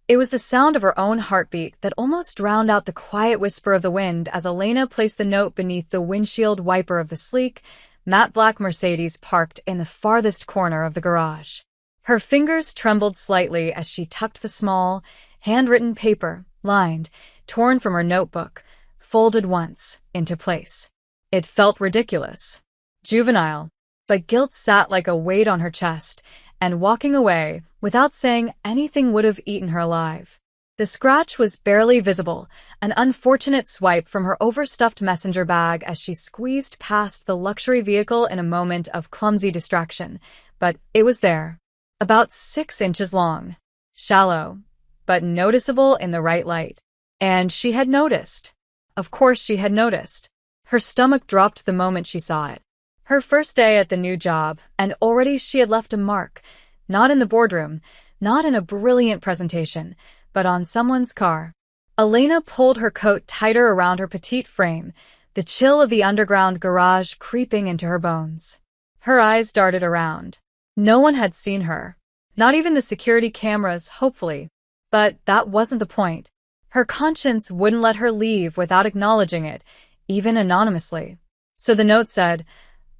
It was the sound of her own heartbeat that almost drowned out the quiet whisper of the wind as Elena placed the note beneath the windshield wiper of the sleek, matte black Mercedes parked in the farthest corner of the garage. Her fingers trembled slightly as she tucked the small, handwritten paper, lined, torn from her notebook, folded once, into place. It felt ridiculous, juvenile, but guilt sat like a weight on her chest, and walking away, without saying anything, would have eaten her alive. The scratch was barely visible, an unfortunate swipe from her overstuffed messenger bag as she squeezed past the luxury vehicle in a moment of clumsy distraction, but it was there. About 6 inches long. Shallow, but noticeable in the right light. And she had noticed. Of course she had noticed. Her stomach dropped the moment she saw it. Her first day at the new job, and already she had left a mark, not in the boardroom, not in a brilliant presentation, but on someone's car. Elena pulled her coat tighter around her petite frame, the chill of the underground garage creeping into her bones. Her eyes darted around. No one had seen her. Not even the security cameras, hopefully. But that wasn't the point. Her conscience wouldn't let her leave without acknowledging it, even anonymously. So the note said,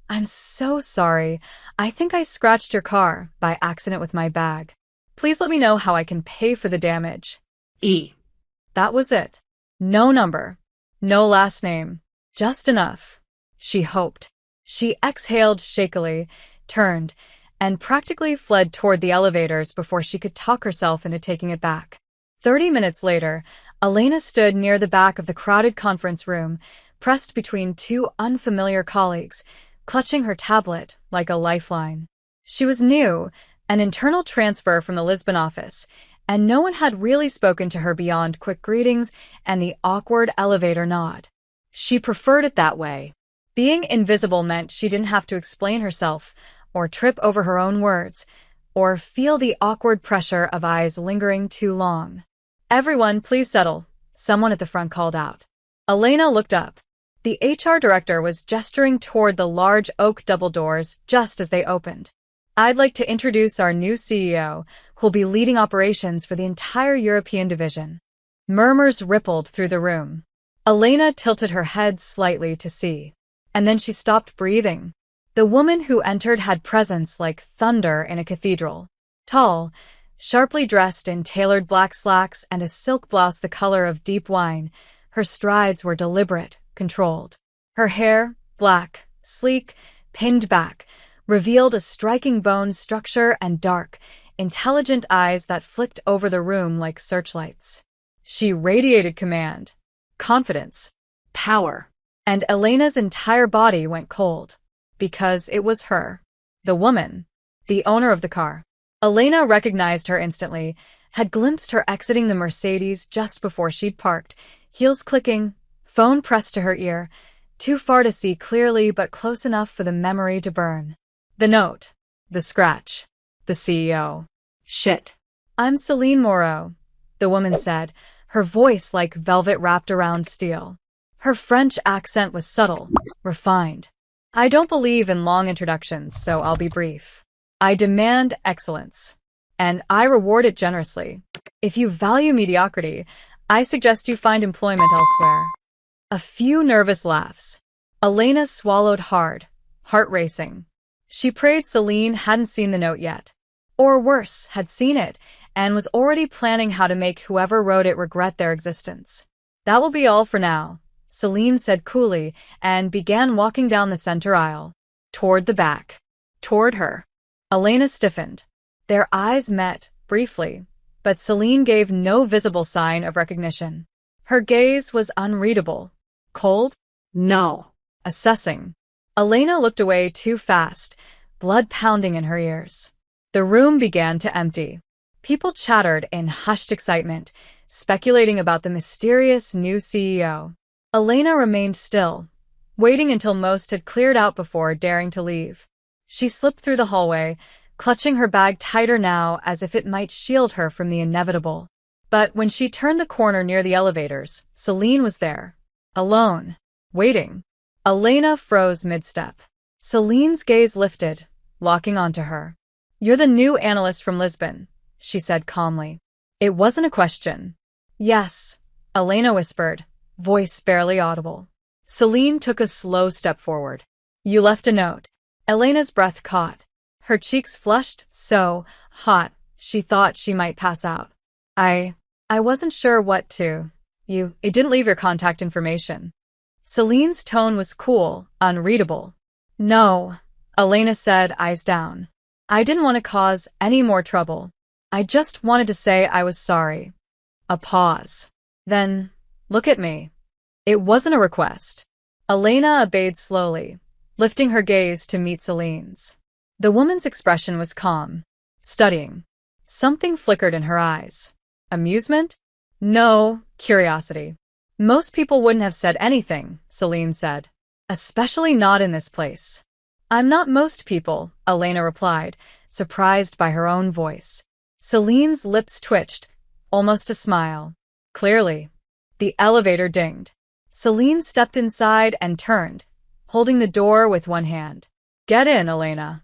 "I'm so sorry. I think I scratched your car by accident with my bag. Please let me know how I can pay for the damage." That was it. No number. No last name. Just enough. She hoped. She exhaled shakily, turned, and practically fled toward the elevators before she could talk herself into taking it back. 30 minutes later, Elena stood near the back of the crowded conference room, pressed between two unfamiliar colleagues, clutching her tablet like a lifeline. She was new, an internal transfer from the Lisbon office, and no one had really spoken to her beyond quick greetings and the awkward elevator nod. She preferred it that way. Being invisible meant she didn't have to explain herself, or trip over her own words, or feel the awkward pressure of eyes lingering too long. "Everyone, please settle," someone at the front called out. Elena looked up. The HR director was gesturing toward the large oak double doors just as they opened. "I'd like to introduce our new CEO, who'll be leading operations for the entire European division." Murmurs rippled through the room. Elena tilted her head slightly to see. And then she stopped breathing. The woman who entered had presence like thunder in a cathedral. Tall, sharply dressed in tailored black slacks and a silk blouse the color of deep wine, her strides were deliberate, controlled. Her hair, black, sleek, pinned back, revealed a striking bone structure and dark, intelligent eyes that flicked over the room like searchlights. She radiated command, confidence, power, and Elena's entire body went cold. Because it was her. The woman. The owner of the car. Elena recognized her instantly, had glimpsed her exiting the Mercedes just before she'd parked, heels clicking, phone pressed to her ear, too far to see clearly but close enough for the memory to burn. The note. The scratch. The CEO. "Shit. I'm Celine Moreau," the woman said, her voice like velvet wrapped around steel. Her French accent was subtle, refined. "I don't believe in long introductions, so I'll be brief. I demand excellence, and I reward it generously. If you value mediocrity, I suggest you find employment elsewhere." A few nervous laughs. Elena swallowed hard, heart racing. She prayed Celine hadn't seen the note yet. Or worse, had seen it, and was already planning how to make whoever wrote it regret their existence. "That will be all for now," Celine said coolly, and began walking down the center aisle. Toward the back. Toward her. Elena stiffened. Their eyes met, briefly, but Celine gave no visible sign of recognition. Her gaze was unreadable. Cold? No. Assessing. Elena looked away too fast, blood pounding in her ears. The room began to empty. People chattered in hushed excitement, speculating about the mysterious new CEO. Elena remained still, waiting until most had cleared out before daring to leave. She slipped through the hallway, clutching her bag tighter now as if it might shield her from the inevitable. But when she turned the corner near the elevators, Celine was there. Alone. Waiting. Elena froze mid-step. Celine's gaze lifted, locking onto her. "You're the new analyst from Lisbon," she said calmly. It wasn't a question. Yes, Elena whispered, voice barely audible. Celine took a slow step forward. You left a note. Elena's breath caught. Her cheeks flushed so hot she thought she might pass out. I wasn't sure what to. It didn't leave your contact information. Celine's tone was cool, unreadable. No, Elena said, eyes down. I didn't want to cause any more trouble. I just wanted to say I was sorry. A pause. Then, look at me. It wasn't a request. Elena obeyed slowly, lifting her gaze to meet Celine's. The woman's expression was calm, studying. Something flickered in her eyes. Amusement? No, curiosity. Most people wouldn't have said anything, Celine said. Especially not in this place. I'm not most people, Elena replied, surprised by her own voice. Celine's lips twitched, almost a smile. Clearly. The elevator dinged. Celine stepped inside and turned, holding the door with one hand. Get in, Elena.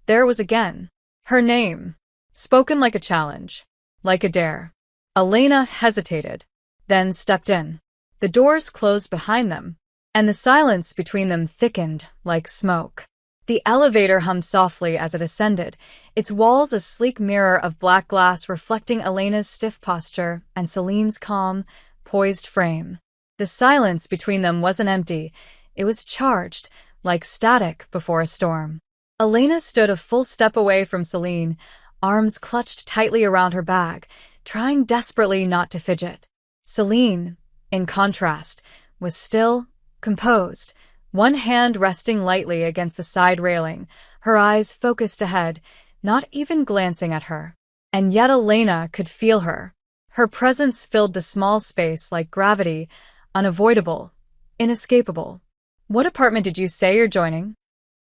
There it was again. Her name. Spoken like a challenge. Like a dare. Elena hesitated, then stepped in. The doors closed behind them, and the silence between them thickened like smoke. The elevator hummed softly as it ascended, its walls a sleek mirror of black glass reflecting Elena's stiff posture and Celine's calm, poised frame. The silence between them wasn't empty, it was charged, like static before a storm. Elena stood a full step away from Celine, arms clutched tightly around her bag, trying desperately not to fidget. Celine, in contrast, was still, composed, one hand resting lightly against the side railing, her eyes focused ahead, not even glancing at her. And yet Elena could feel her. Her presence filled the small space like gravity, unavoidable, inescapable. What apartment did you say you're joining?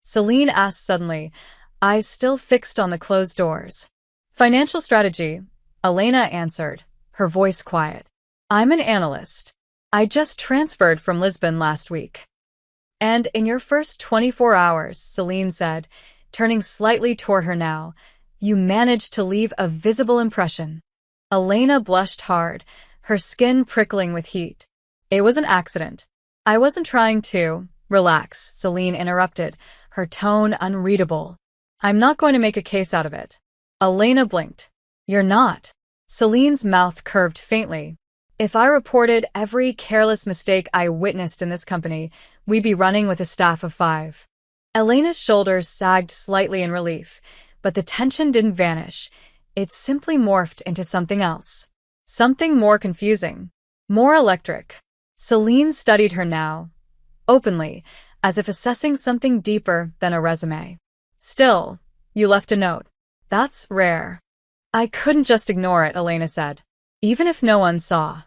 Celine asked suddenly, eyes still fixed on the closed doors. Financial strategy, Elena answered, her voice quiet. I'm an analyst. I just transferred from Lisbon last week. And in your first 24 hours, Celine said, turning slightly toward her now, you managed to leave a visible impression. Elena blushed hard, her skin prickling with heat. It was an accident. I wasn't trying to. Relax, Celine interrupted, her tone unreadable. I'm not going to make a case out of it. Elena blinked. You're not. Celine's mouth curved faintly. If I reported every careless mistake I witnessed in this company, we'd be running with a staff of 5. Elena's shoulders sagged slightly in relief, but the tension didn't vanish. It simply morphed into something else. Something more confusing. More electric. Celine studied her now, openly, as if assessing something deeper than a resume. Still, you left a note. That's rare. I couldn't just ignore it, Elena said. Even if no one saw.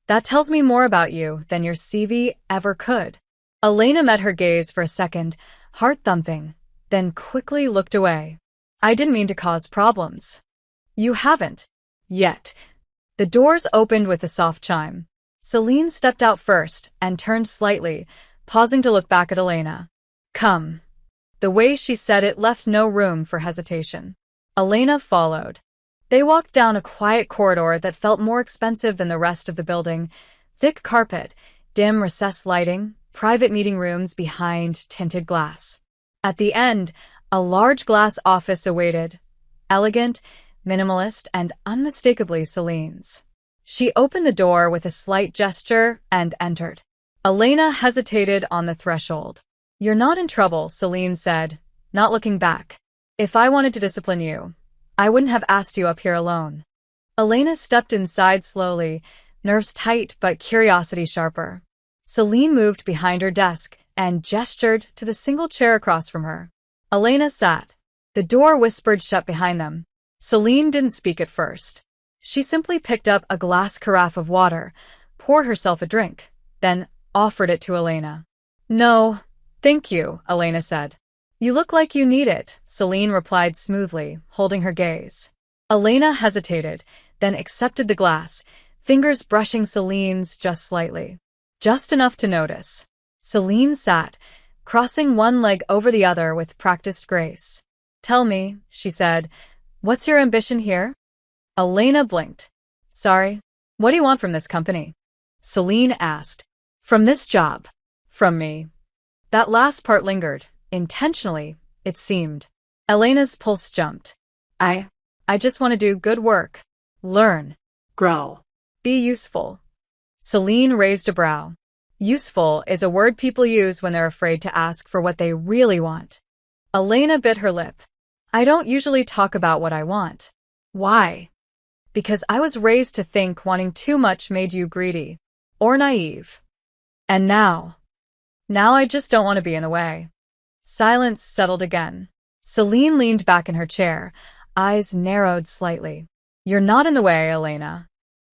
That tells me more about you than your CV ever could. Elena met her gaze for a second, heart thumping, then quickly looked away. I didn't mean to cause problems. You haven't. Yet. The doors opened with a soft chime. Celine stepped out first and turned slightly, pausing to look back at Elena. Come. The way she said it left no room for hesitation. Elena followed. They walked down a quiet corridor that felt more expensive than the rest of the building. Thick carpet, dim recessed lighting, private meeting rooms behind tinted glass. At the end, a large glass office awaited. Elegant, minimalist, and unmistakably Celine's. She opened the door with a slight gesture and entered. Elena hesitated on the threshold. You're not in trouble, Celine said, not looking back. If I wanted to discipline you, I wouldn't have asked you up here alone. Elena stepped inside slowly, nerves tight but curiosity sharper. Celine moved behind her desk and gestured to the single chair across from her. Elena sat. The door whispered shut behind them. Celine didn't speak at first. She simply picked up a glass carafe of water, poured herself a drink, then offered it to Elena. No, thank you, Elena said. You look like you need it, Celine replied smoothly, holding her gaze. Elena hesitated, then accepted the glass, fingers brushing Celine's just slightly. Just enough to notice. Celine sat, crossing one leg over the other with practiced grace. Tell me, she said, what's your ambition here? Elena blinked. Sorry, what do you want from this company? Celine asked. From this job. From me. That last part lingered, intentionally, it seemed. Elena's pulse jumped. I just want to do good work. Learn. Grow. Be useful. Celine raised a brow. Useful is a word people use when they're afraid to ask for what they really want. Elena bit her lip. I don't usually talk about what I want. Why? Because I was raised to think wanting too much made you greedy. Or naive. And now I just don't want to be in the way. Silence settled again. Celine leaned back in her chair, eyes narrowed slightly. You're not in the way, Elena.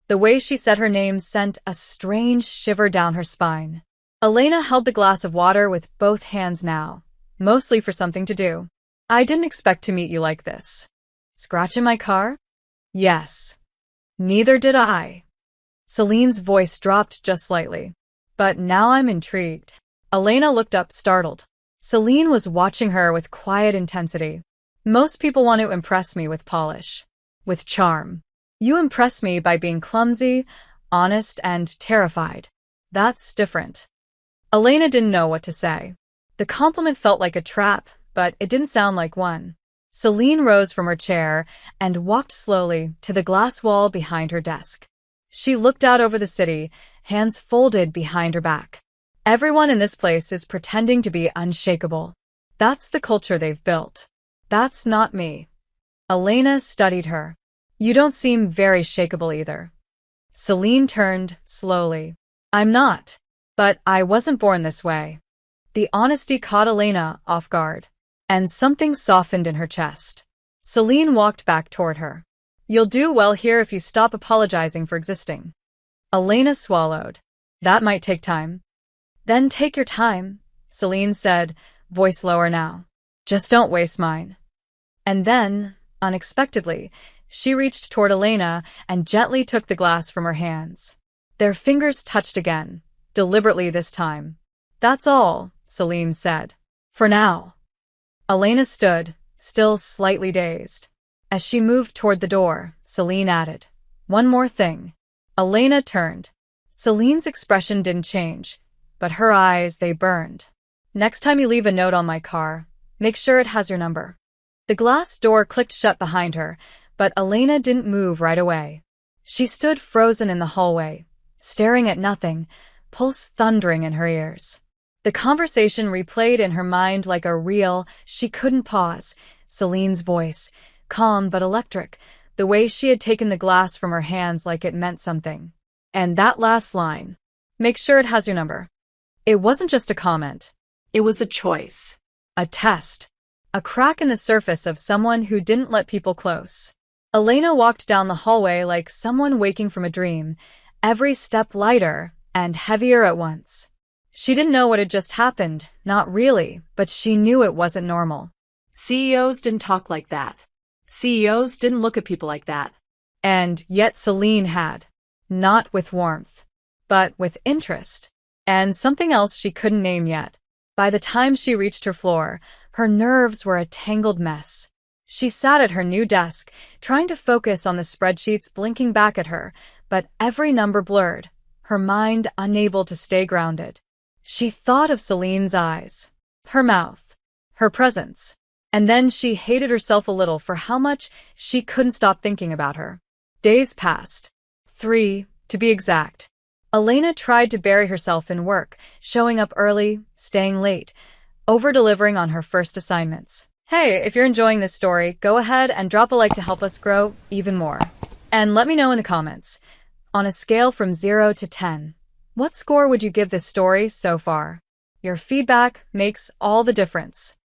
The way she said her name sent a strange shiver down her spine. Elena held the glass of water with both hands now, mostly for something to do. I didn't expect to meet you like this. Scratch in my car? Yes. Neither did I. Celine's voice dropped just slightly. But now I'm intrigued. Elena looked up, startled. Celine was watching her with quiet intensity. Most people want to impress me with polish. With charm. You impress me by being clumsy, honest, and terrified. That's different. Elena didn't know what to say. The compliment felt like a trap, but it didn't sound like one. Celine rose from her chair and walked slowly to the glass wall behind her desk. She looked out over the city, hands folded behind her back. Everyone in this place is pretending to be unshakable. That's the culture they've built. That's not me. Elena studied her. You don't seem very shakeable either. Celine turned slowly. I'm not. But I wasn't born this way. The honesty caught Elena off guard, and something softened in her chest. Celine walked back toward her. You'll do well here if you stop apologizing for existing. Elena swallowed. That might take time. Then take your time, Celine said, voice lower now. Just don't waste mine. And then, unexpectedly, she reached toward Elena and gently took the glass from her hands. Their fingers touched again, deliberately this time. That's all, Celine said. For now. Elena stood, still slightly dazed. As she moved toward the door, Celine added, one more thing. Elena turned. Celine's expression didn't change, but her eyes, they burned. Next time you leave a note on my car, make sure it has your number. The glass door clicked shut behind her, but Elena didn't move right away. She stood frozen in the hallway, staring at nothing, pulse thundering in her ears. The conversation replayed in her mind like a reel. She couldn't pause. Celine's voice, calm but electric, the way she had taken the glass from her hands like it meant something. And that last line, make sure it has your number. It wasn't just a comment. It was a choice. A test. A crack in the surface of someone who didn't let people close. Elena walked down the hallway like someone waking from a dream, every step lighter and heavier at once. She didn't know what had just happened, not really, but she knew it wasn't normal. CEOs didn't talk like that. CEOs didn't look at people like that. And yet Celine had. Not with warmth, but with interest. And something else she couldn't name yet. By the time she reached her floor, her nerves were a tangled mess. She sat at her new desk, trying to focus on the spreadsheets blinking back at her, but every number blurred, her mind unable to stay grounded. She thought of Celine's eyes, her mouth, her presence, and then she hated herself a little for how much she couldn't stop thinking about her. Days passed. 3, to be exact. Elena tried to bury herself in work, showing up early, staying late, over-delivering on her first assignments. Hey, if you're enjoying this story, go ahead and drop a like to help us grow even more. And let me know in the comments, on a scale from 0 to 10, what score would you give this story so far? Your feedback makes all the difference.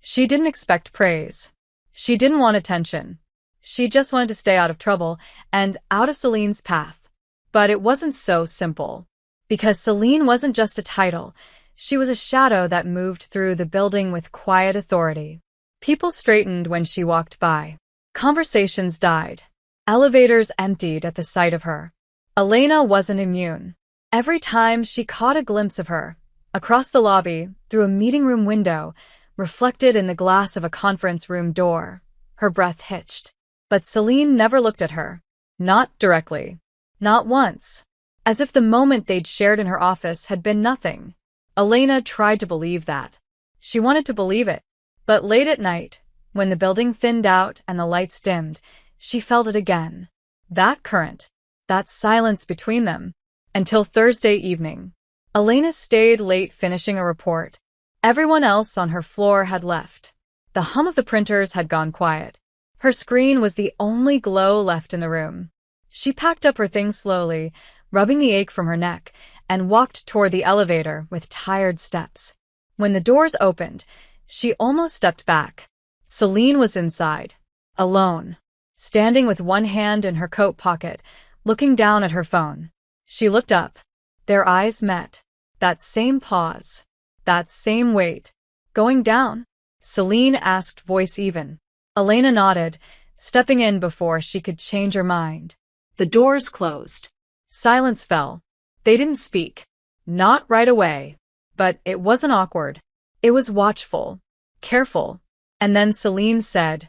She didn't expect praise. She didn't want attention. She just wanted to stay out of trouble and out of Celine's path. But it wasn't so simple. Because Celine wasn't just a title, she was a shadow that moved through the building with quiet authority. People straightened when she walked by. Conversations died. Elevators emptied at the sight of her. Elena wasn't immune. Every time she caught a glimpse of her, across the lobby, through a meeting room window, reflected in the glass of a conference room door, her breath hitched. But Celine never looked at her. Not directly. Not once. As if the moment they'd shared in her office had been nothing. Elena tried to believe that. She wanted to believe it. But late at night, when the building thinned out and the lights dimmed, she felt it again. That current. That silence between them. Until Thursday evening. Elena stayed late finishing a report. Everyone else on her floor had left. The hum of the printers had gone quiet. Her screen was the only glow left in the room. She packed up her things slowly, rubbing the ache from her neck, and walked toward the elevator with tired steps. When the doors opened, she almost stepped back. Celine was inside, alone, standing with one hand in her coat pocket, looking down at her phone. She looked up. Their eyes met. That same pause. That same weight. Going down? Celine asked, voice even. Elena nodded, stepping in before she could change her mind. The doors closed. Silence fell. They didn't speak. Not right away. But it wasn't awkward. It was watchful. Careful. And then Celine said,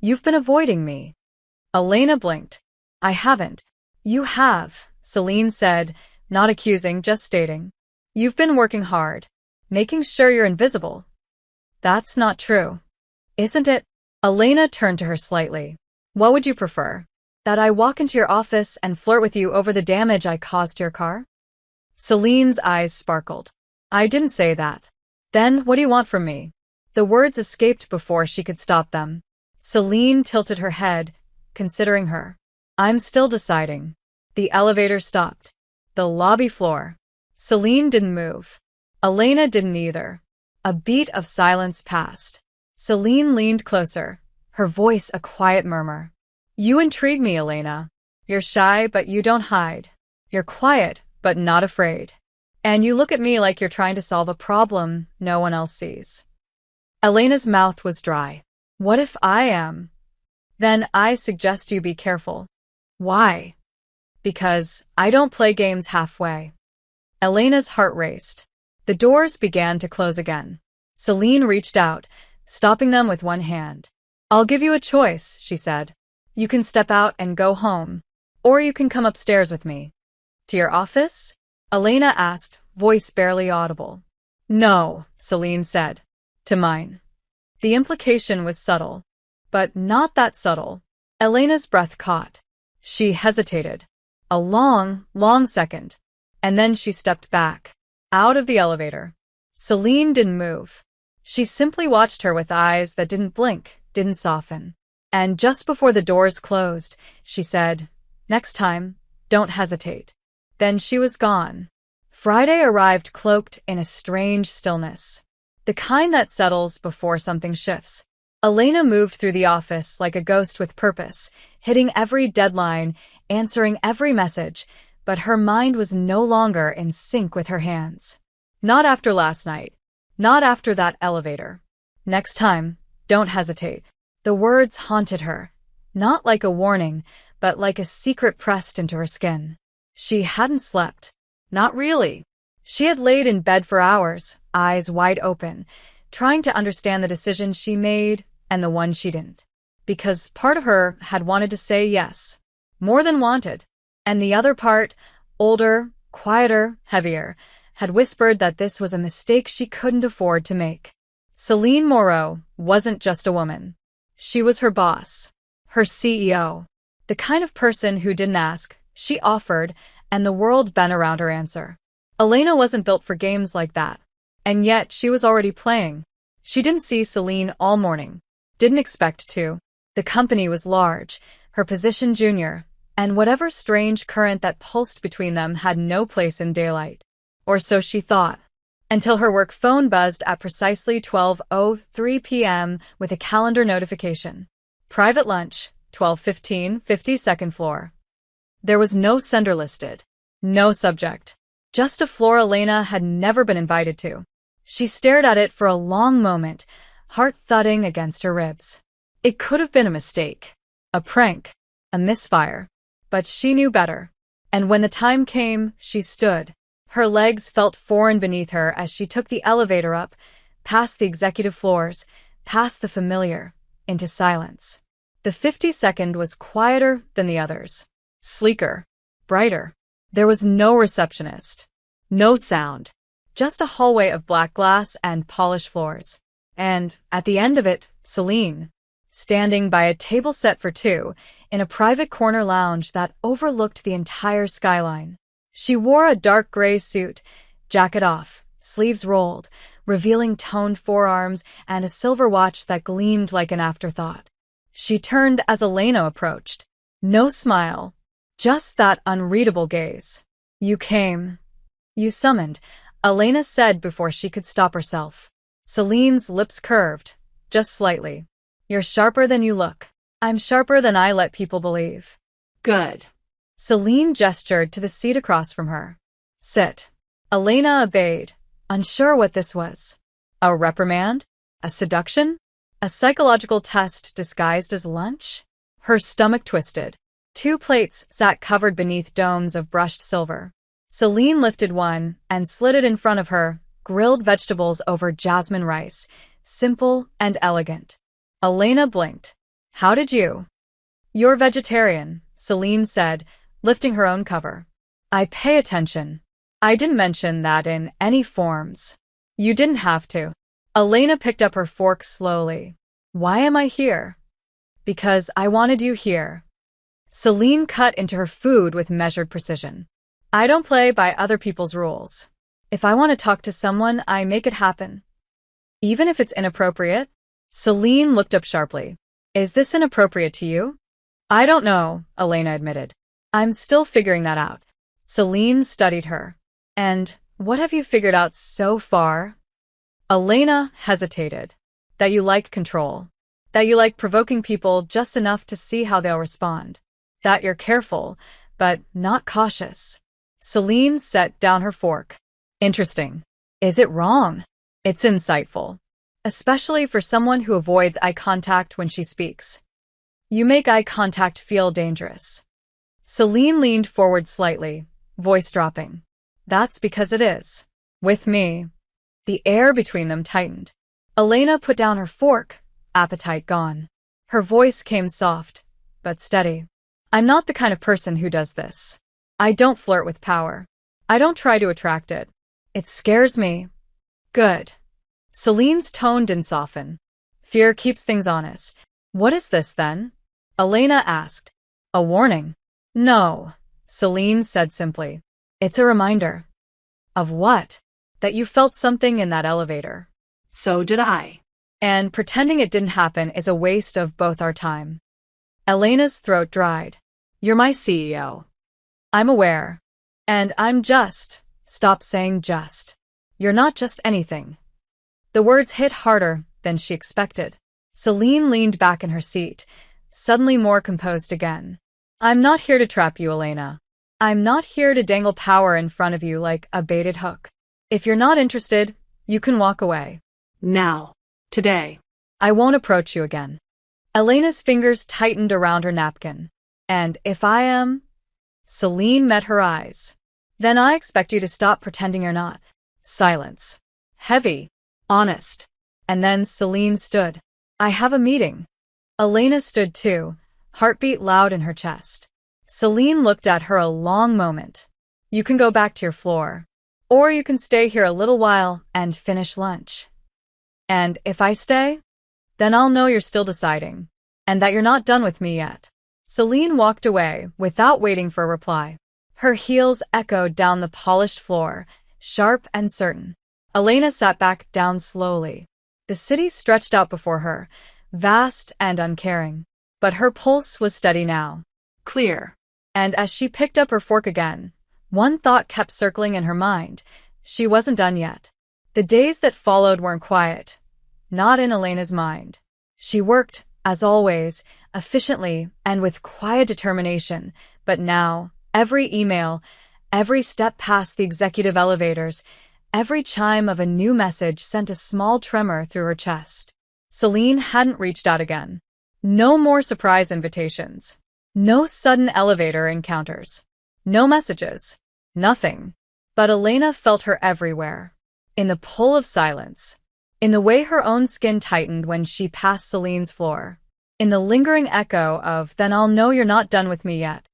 "You've been avoiding me." Elena blinked. "I haven't." "You have," Celine said, not accusing, just stating. "You've been working hard. Making sure you're invisible." "That's not true." "Isn't it?" Elena turned to her slightly. "What would you prefer? That I walk into your office and flirt with you over the damage I caused to your car?" Celine's eyes sparkled. "I didn't say that." "Then what do you want from me?" The words escaped before she could stop them. Celine tilted her head, considering her. "I'm still deciding." The elevator stopped. The lobby floor. Celine didn't move. Elena didn't either. A beat of silence passed. Celine leaned closer, her voice a quiet murmur. "You intrigue me, Elena. You're shy, but you don't hide. You're quiet, but not afraid. And you look at me like you're trying to solve a problem no one else sees." Elena's mouth was dry. "What if I am?" "Then I suggest you be careful." "Why?" "Because I don't play games halfway." Elena's heart raced. The doors began to close again. Celine reached out, stopping them with one hand. "I'll give you a choice," she said. "You can step out and go home, or you can come upstairs with me." "To your office?" Elena asked, voice barely audible. "No," Celine said. "To mine." The implication was subtle, but not that subtle. Elena's breath caught. She hesitated. A long, long second. And then she stepped back, out of the elevator. Celine didn't move. She simply watched her with eyes that didn't blink, didn't soften. And just before the doors closed, she said, "Next time, don't hesitate." Then she was gone. Friday arrived cloaked in a strange stillness. The kind that settles before something shifts. Elena moved through the office like a ghost with purpose, hitting every deadline, answering every message, but her mind was no longer in sync with her hands. Not after last night. Not after that elevator. "Next time, don't hesitate." The words haunted her, not like a warning, but like a secret pressed into her skin. She hadn't slept. Not really. She had laid in bed for hours, eyes wide open, trying to understand the decision she made and the one she didn't. Because part of her had wanted to say yes, more than wanted, and the other part, older, quieter, heavier, had whispered that this was a mistake she couldn't afford to make. Celine Moreau wasn't just a woman. She was her boss, her CEO, the kind of person who didn't ask, she offered, and the world bent around her answer. Elena wasn't built for games like that, and yet she was already playing. She didn't see Celine all morning, didn't expect to. The company was large, her position junior, and whatever strange current that pulsed between them had no place in daylight. Or so she thought. Until her work phone buzzed at precisely 12:03 p.m. with a calendar notification. Private lunch, 12:15, 52nd floor. There was no sender listed. No subject. Just a floor Elena had never been invited to. She stared at it for a long moment, heart thudding against her ribs. It could have been a mistake. A prank. A misfire. But she knew better. And when the time came, she stood. Her legs felt foreign beneath her as she took the elevator up, past the executive floors, past the familiar, into silence. The 52nd was quieter than the others. Sleeker. Brighter. There was no receptionist. No sound. Just a hallway of black glass and polished floors. And, at the end of it, Celine, standing by a table set for two, in a private corner lounge that overlooked the entire skyline. She wore a dark gray suit, jacket off, sleeves rolled, revealing toned forearms and a silver watch that gleamed like an afterthought. She turned as Elena approached. No smile, just that unreadable gaze. You came. You summoned, Elena said before she could stop herself. Celine's lips curved, just slightly. You're sharper than you look. I'm sharper than I let people believe. Good. Celine gestured to the seat across from her. Sit. Elena obeyed, unsure what this was. A reprimand? A seduction? A psychological test disguised as lunch? Her stomach twisted. 2 plates sat covered beneath domes of brushed silver. Celine lifted one and slid it in front of her, grilled vegetables over jasmine rice, simple and elegant. Elena blinked. How did you? You're vegetarian, Celine said, lifting her own cover. I pay attention. I didn't mention that in any forms. You didn't have to. Elena picked up her fork slowly. Why am I here? Because I wanted you here. Celine cut into her food with measured precision. I don't play by other people's rules. If I want to talk to someone, I make it happen. Even if it's inappropriate? Celine looked up sharply. Is this inappropriate to you? I don't know, Elena admitted. I'm still figuring that out. Celine studied her. And what have you figured out so far? Elena hesitated. That you like control. That you like provoking people just enough to see how they'll respond. That you're careful, but not cautious. Celine set down her fork. Interesting. Is it wrong? It's insightful. Especially for someone who avoids eye contact when she speaks. You make eye contact feel dangerous. Celine leaned forward slightly, voice dropping. That's because it is. With me. The air between them tightened. Elena put down her fork, appetite gone. Her voice came soft, but steady. I'm not the kind of person who does this. I don't flirt with power. I don't try to attract it. It scares me. Good. Celine's tone didn't soften. Fear keeps things honest. What is this, then? Elena asked. A warning. No, Celine said simply. It's a reminder. Of what? That you felt something in that elevator. So did I. And pretending it didn't happen is a waste of both our time. Elena's throat dried. You're my CEO. I'm aware. And I'm just. Stop saying just. You're not just anything. The words hit harder than she expected. Celine leaned back in her seat, suddenly more composed again. I'm not here to trap you, Elena. I'm not here to dangle power in front of you like a baited hook. If you're not interested, you can walk away. Now. Today. I won't approach you again. Elena's fingers tightened around her napkin. And if I am? Celine met her eyes. Then I expect you to stop pretending you're not. Silence. Heavy. Honest. And then Celine stood. I have a meeting. Elena stood too, heartbeat loud in her chest. Celine looked at her a long moment. You can go back to your floor. Or you can stay here a little while and finish lunch. And if I stay? Then I'll know you're still deciding. And that you're not done with me yet. Celine walked away without waiting for a reply. Her heels echoed down the polished floor, sharp and certain. Elena sat back down slowly. The city stretched out before her, vast and uncaring. But her pulse was steady now. Clear. And as she picked up her fork again, one thought kept circling in her mind. She wasn't done yet. The days that followed weren't quiet. Not in Elena's mind. She worked, as always, efficiently and with quiet determination, but now, every email, every step past the executive elevators, every chime of a new message sent a small tremor through her chest. Celine hadn't reached out again. No more surprise invitations. No sudden elevator encounters. No messages. Nothing. But Elena felt her everywhere. In the pull of silence. In the way her own skin tightened when she passed Celine's floor. in the lingering echo of, "Then I'll know you're not done with me yet."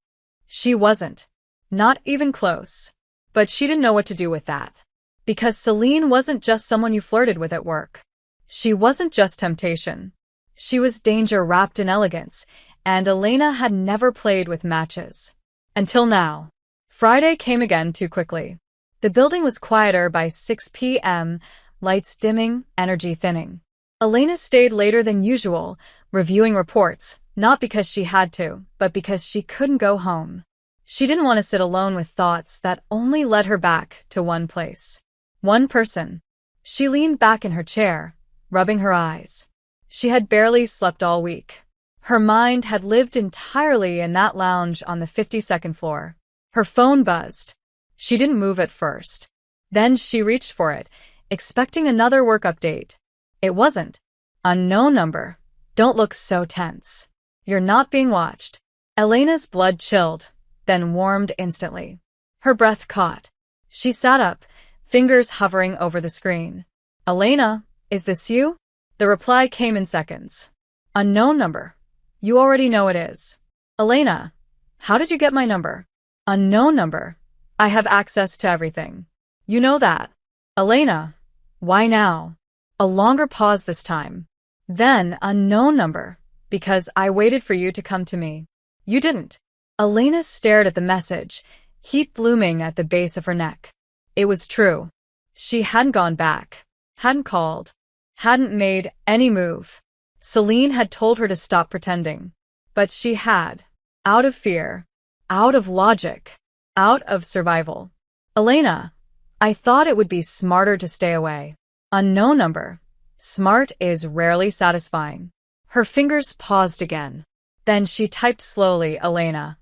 She wasn't. Not even close. But she didn't know what to do with that. Because Celine wasn't just someone you flirted with at work. She wasn't just temptation. She was danger wrapped in elegance, and Elena had never played with matches. Until now. Friday came again too quickly. The building was quieter by 6 p.m., lights dimming, energy thinning. Elena stayed later than usual, reviewing reports, not because she had to, but because she couldn't go home. She didn't want to sit alone with thoughts that only led her back to one place. One person. She leaned back in her chair, rubbing her eyes. She had barely slept all week. Her mind had lived entirely in that lounge on the 52nd floor. Her phone buzzed. She didn't move at first. Then she reached for it, expecting another work update. It wasn't. Unknown number. Don't look so tense. You're not being watched. Elena's blood chilled, then warmed instantly. Her breath caught. She sat up, fingers hovering over the screen. "Elena, is this you?" The reply came in seconds. "Unknown number. You already know it is." "Elena, how did you get my number?" "Unknown number. I have access to everything. You know that." "Elena, why now?" A longer pause this time. Then, "Unknown number. Because I waited for you to come to me." "You didn't." Elena stared at the message, heat blooming at the base of her neck. It was true. She hadn't gone back, hadn't called, hadn't made any move. Celine had told her to stop pretending. But she had. Out of fear. Out of logic. Out of survival. "Elena, I thought it would be smarter to stay away." "Unknown number. Smart is rarely satisfying." Her fingers paused again. Then she typed slowly, "Elena.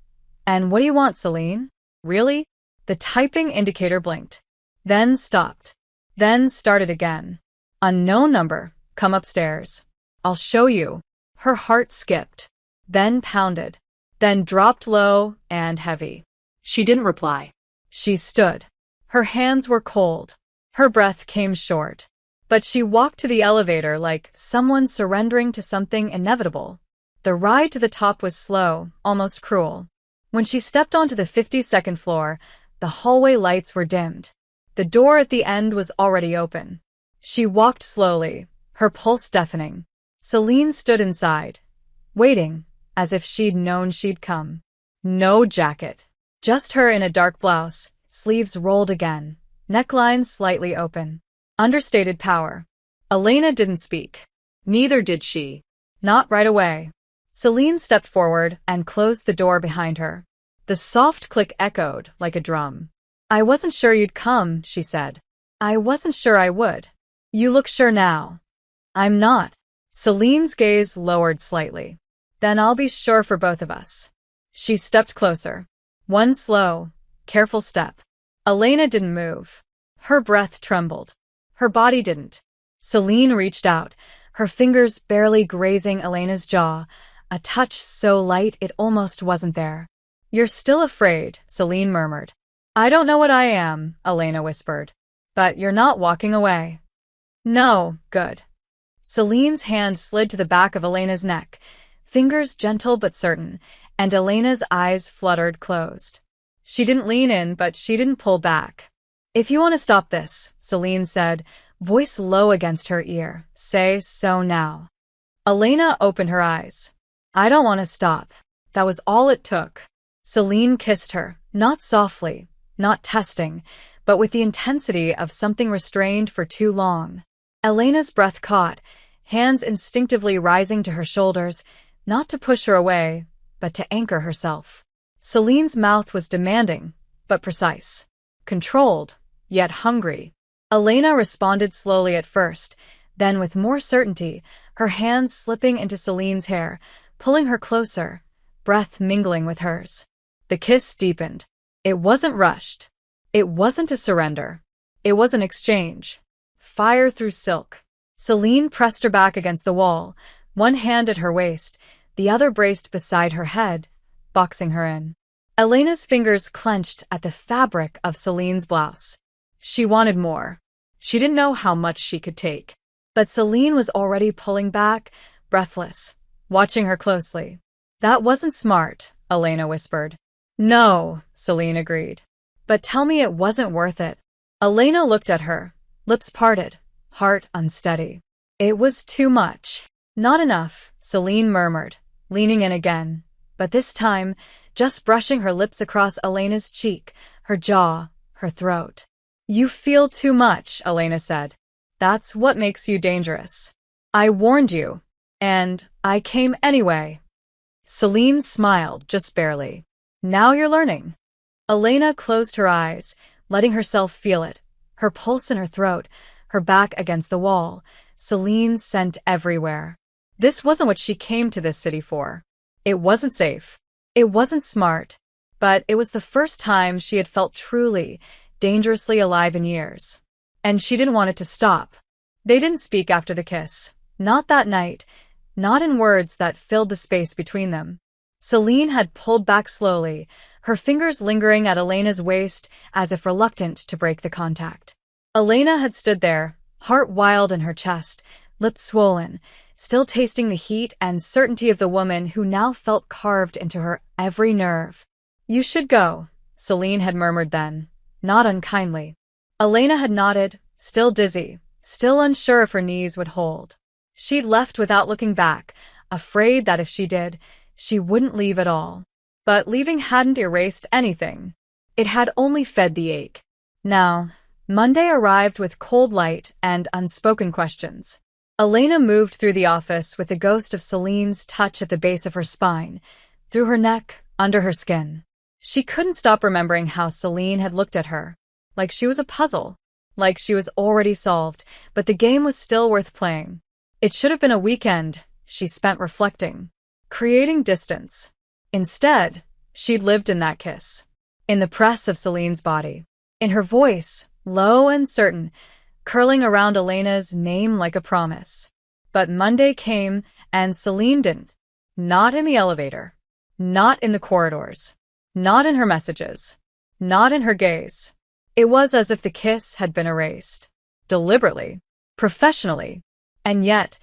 And what do you want, Celine? Really?" The typing indicator blinked. Then stopped. Then started again. "Unknown number. Come upstairs. I'll show you." Her heart skipped. Then pounded. Then dropped low and heavy. She didn't reply. She stood. Her hands were cold. Her breath came short. But she walked to the elevator like someone surrendering to something inevitable. The ride to the top was slow, almost cruel. When she stepped onto the 52nd floor, the hallway lights were dimmed. The door at the end was already open. She walked slowly, her pulse deafening. Celine stood inside, waiting, as if she'd known she'd come. No jacket. Just her in a dark blouse, sleeves rolled again, neckline slightly open. Understated power. Elena didn't speak. Neither did she. Not right away. Celine stepped forward and closed the door behind her. The soft click echoed like a drum. "I wasn't sure you'd come," she said. "I wasn't sure I would. You look sure now." "I'm not." Celine's gaze lowered slightly. "Then I'll be sure for both of us." She stepped closer. One slow, careful step. Elena didn't move. Her breath trembled. Her body didn't. Celine reached out, her fingers barely grazing Elena's jaw, a touch so light it almost wasn't there. "You're still afraid," Celine murmured. "I don't know what I am," Elena whispered. "But you're not walking away." "No, good." Celine's hand slid to the back of Elena's neck, fingers gentle but certain, and Elena's eyes fluttered closed. She didn't lean in, but she didn't pull back. "If you want to stop this," Celine said, voice low against her ear, "say so now." Elena opened her eyes. "I don't want to stop." That was all it took. Celine kissed her, not softly, not testing, but with the intensity of something restrained for too long. Elena's breath caught, hands instinctively rising to her shoulders, not to push her away, but to anchor herself. Celine's mouth was demanding, but precise. Controlled, yet hungry. Elena responded slowly at first, then with more certainty, her hands slipping into Celine's hair, pulling her closer, breath mingling with hers. The kiss deepened. It wasn't rushed. It wasn't a surrender. It was an exchange. Fire through silk. Celine pressed her back against the wall, one hand at her waist, the other braced beside her head, boxing her in. Elena's fingers clenched at the fabric of Celine's blouse. She wanted more. She didn't know how much she could take. But Celine was already pulling back, breathless, watching her closely. That wasn't smart, Elena whispered. No, Celine agreed. But tell me it wasn't worth it. Elena looked at her, lips parted, heart unsteady. It was too much. Not enough, Celine murmured, leaning in again, but this time, just brushing her lips across Elena's cheek, her jaw, her throat. You feel too much, Elena said. That's what makes you dangerous. I warned you, and I came anyway. Celine smiled, just barely. Now you're learning. Elena closed her eyes, letting herself feel it, her pulse in her throat, her back against the wall, Celine's scent everywhere. This wasn't what she came to this city for. It wasn't safe. It wasn't smart. But it was the first time she had felt truly, dangerously alive in years. And she didn't want it to stop. They didn't speak after the kiss. Not that night. Not in words that filled the space between them. Celine had pulled back slowly, her fingers lingering at Elena's waist as if reluctant to break the contact. Elena had stood there, heart wild in her chest, lips swollen, still tasting the heat and certainty of the woman who now felt carved into her every nerve. You should go, Celine had murmured then, not unkindly. Elena had nodded, still dizzy, still unsure if her knees would hold. She'd left without looking back, afraid that if she did, she wouldn't leave at all. But leaving hadn't erased anything. It had only fed the ache. Now, Monday arrived with cold light and unspoken questions. Elena moved through the office with the ghost of Celine's touch at the base of her spine, through her neck, under her skin. She couldn't stop remembering how Celine had looked at her, like she was a puzzle, like she was already solved, but the game was still worth playing. It should have been a weekend she spent reflecting, creating distance. Instead, she'd lived in that kiss, in the press of Celine's body, in her voice, low and certain, curling around Elena's name like a promise. But Monday came, and Celine didn't. Not in the elevator. Not in the corridors. Not in her messages. Not in her gaze. It was as if the kiss had been erased. Deliberately. Professionally. And yet,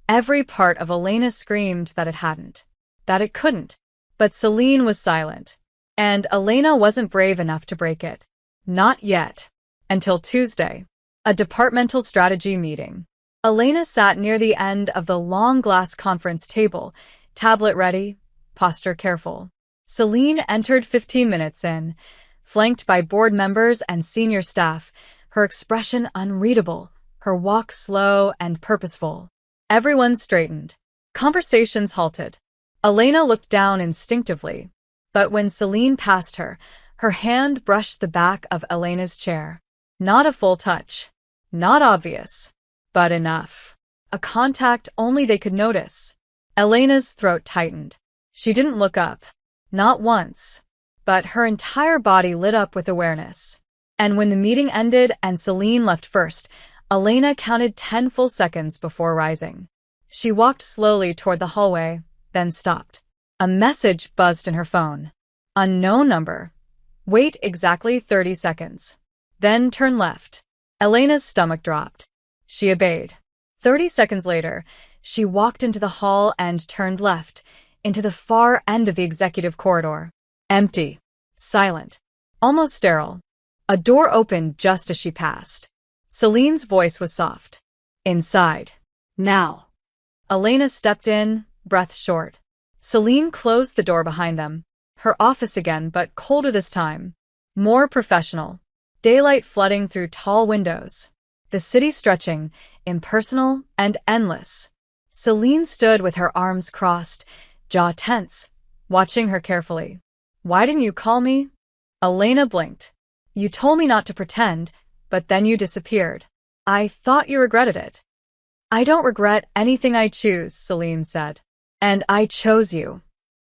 every part of Elena screamed that it hadn't. That it couldn't. But Celine was silent. And Elena wasn't brave enough to break it. Not yet. Until Tuesday. A departmental strategy meeting. Elena sat near the end of the long glass conference table, tablet ready, posture careful. Celine entered 15 minutes in, flanked by board members and senior staff, her expression unreadable, her walk slow and purposeful. Everyone straightened. Conversations halted. Elena looked down instinctively, but when Celine passed her, her hand brushed the back of Elena's chair. Not a full touch. Not obvious. But enough. A contact only they could notice. Elena's throat tightened. She didn't look up. Not once. But her entire body lit up with awareness. And when the meeting ended and Celine left first, Elena counted 10 full seconds before rising. She walked slowly toward the hallway, then stopped. A message buzzed in her phone. Unknown number. Wait exactly 30 seconds. Then turn left. Elena's stomach dropped. She obeyed. 30 seconds later, she walked into the hall and turned left, into the far end of the executive corridor. Empty. Silent. Almost sterile. A door opened just as she passed. Celine's voice was soft. Inside. Now. Elena stepped in, breath short. Celine closed the door behind them. Her office again, but colder this time. More professional. Daylight flooding through tall windows. The city stretching, impersonal and endless. Celine stood with her arms crossed, jaw tense, watching her carefully. Why didn't you call me? Elena blinked. You told me not to pretend, but then you disappeared. I thought you regretted it. I don't regret anything I choose, Celine said. And I chose you.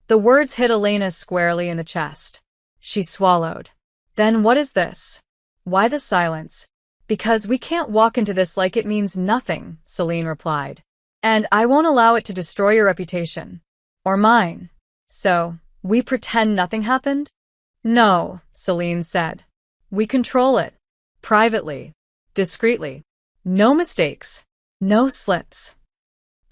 The words hit Elena squarely in the chest. She swallowed. Then what is this? Why the silence? Because we can't walk into this like it means nothing, Celine replied. And I won't allow it to destroy your reputation. Or mine. So, we pretend nothing happened? No, Celine said. We control it. Privately. Discreetly. No mistakes. No slips.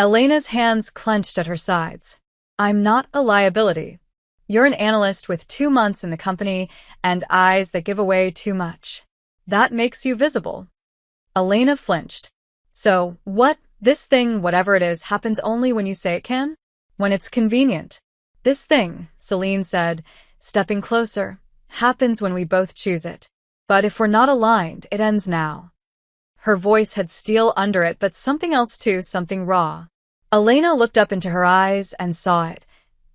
Elena's hands clenched at her sides. I'm not a liability. You're an analyst with 2 months in the company and eyes that give away too much. That makes you visible. Elena flinched. So, what? This thing, whatever it is, happens only when you say it can? When it's convenient. This thing, Celine said, stepping closer, happens when we both choose it. But if we're not aligned, it ends now. Her voice had steel under it, but something else too, something raw. Elena looked up into her eyes and saw it.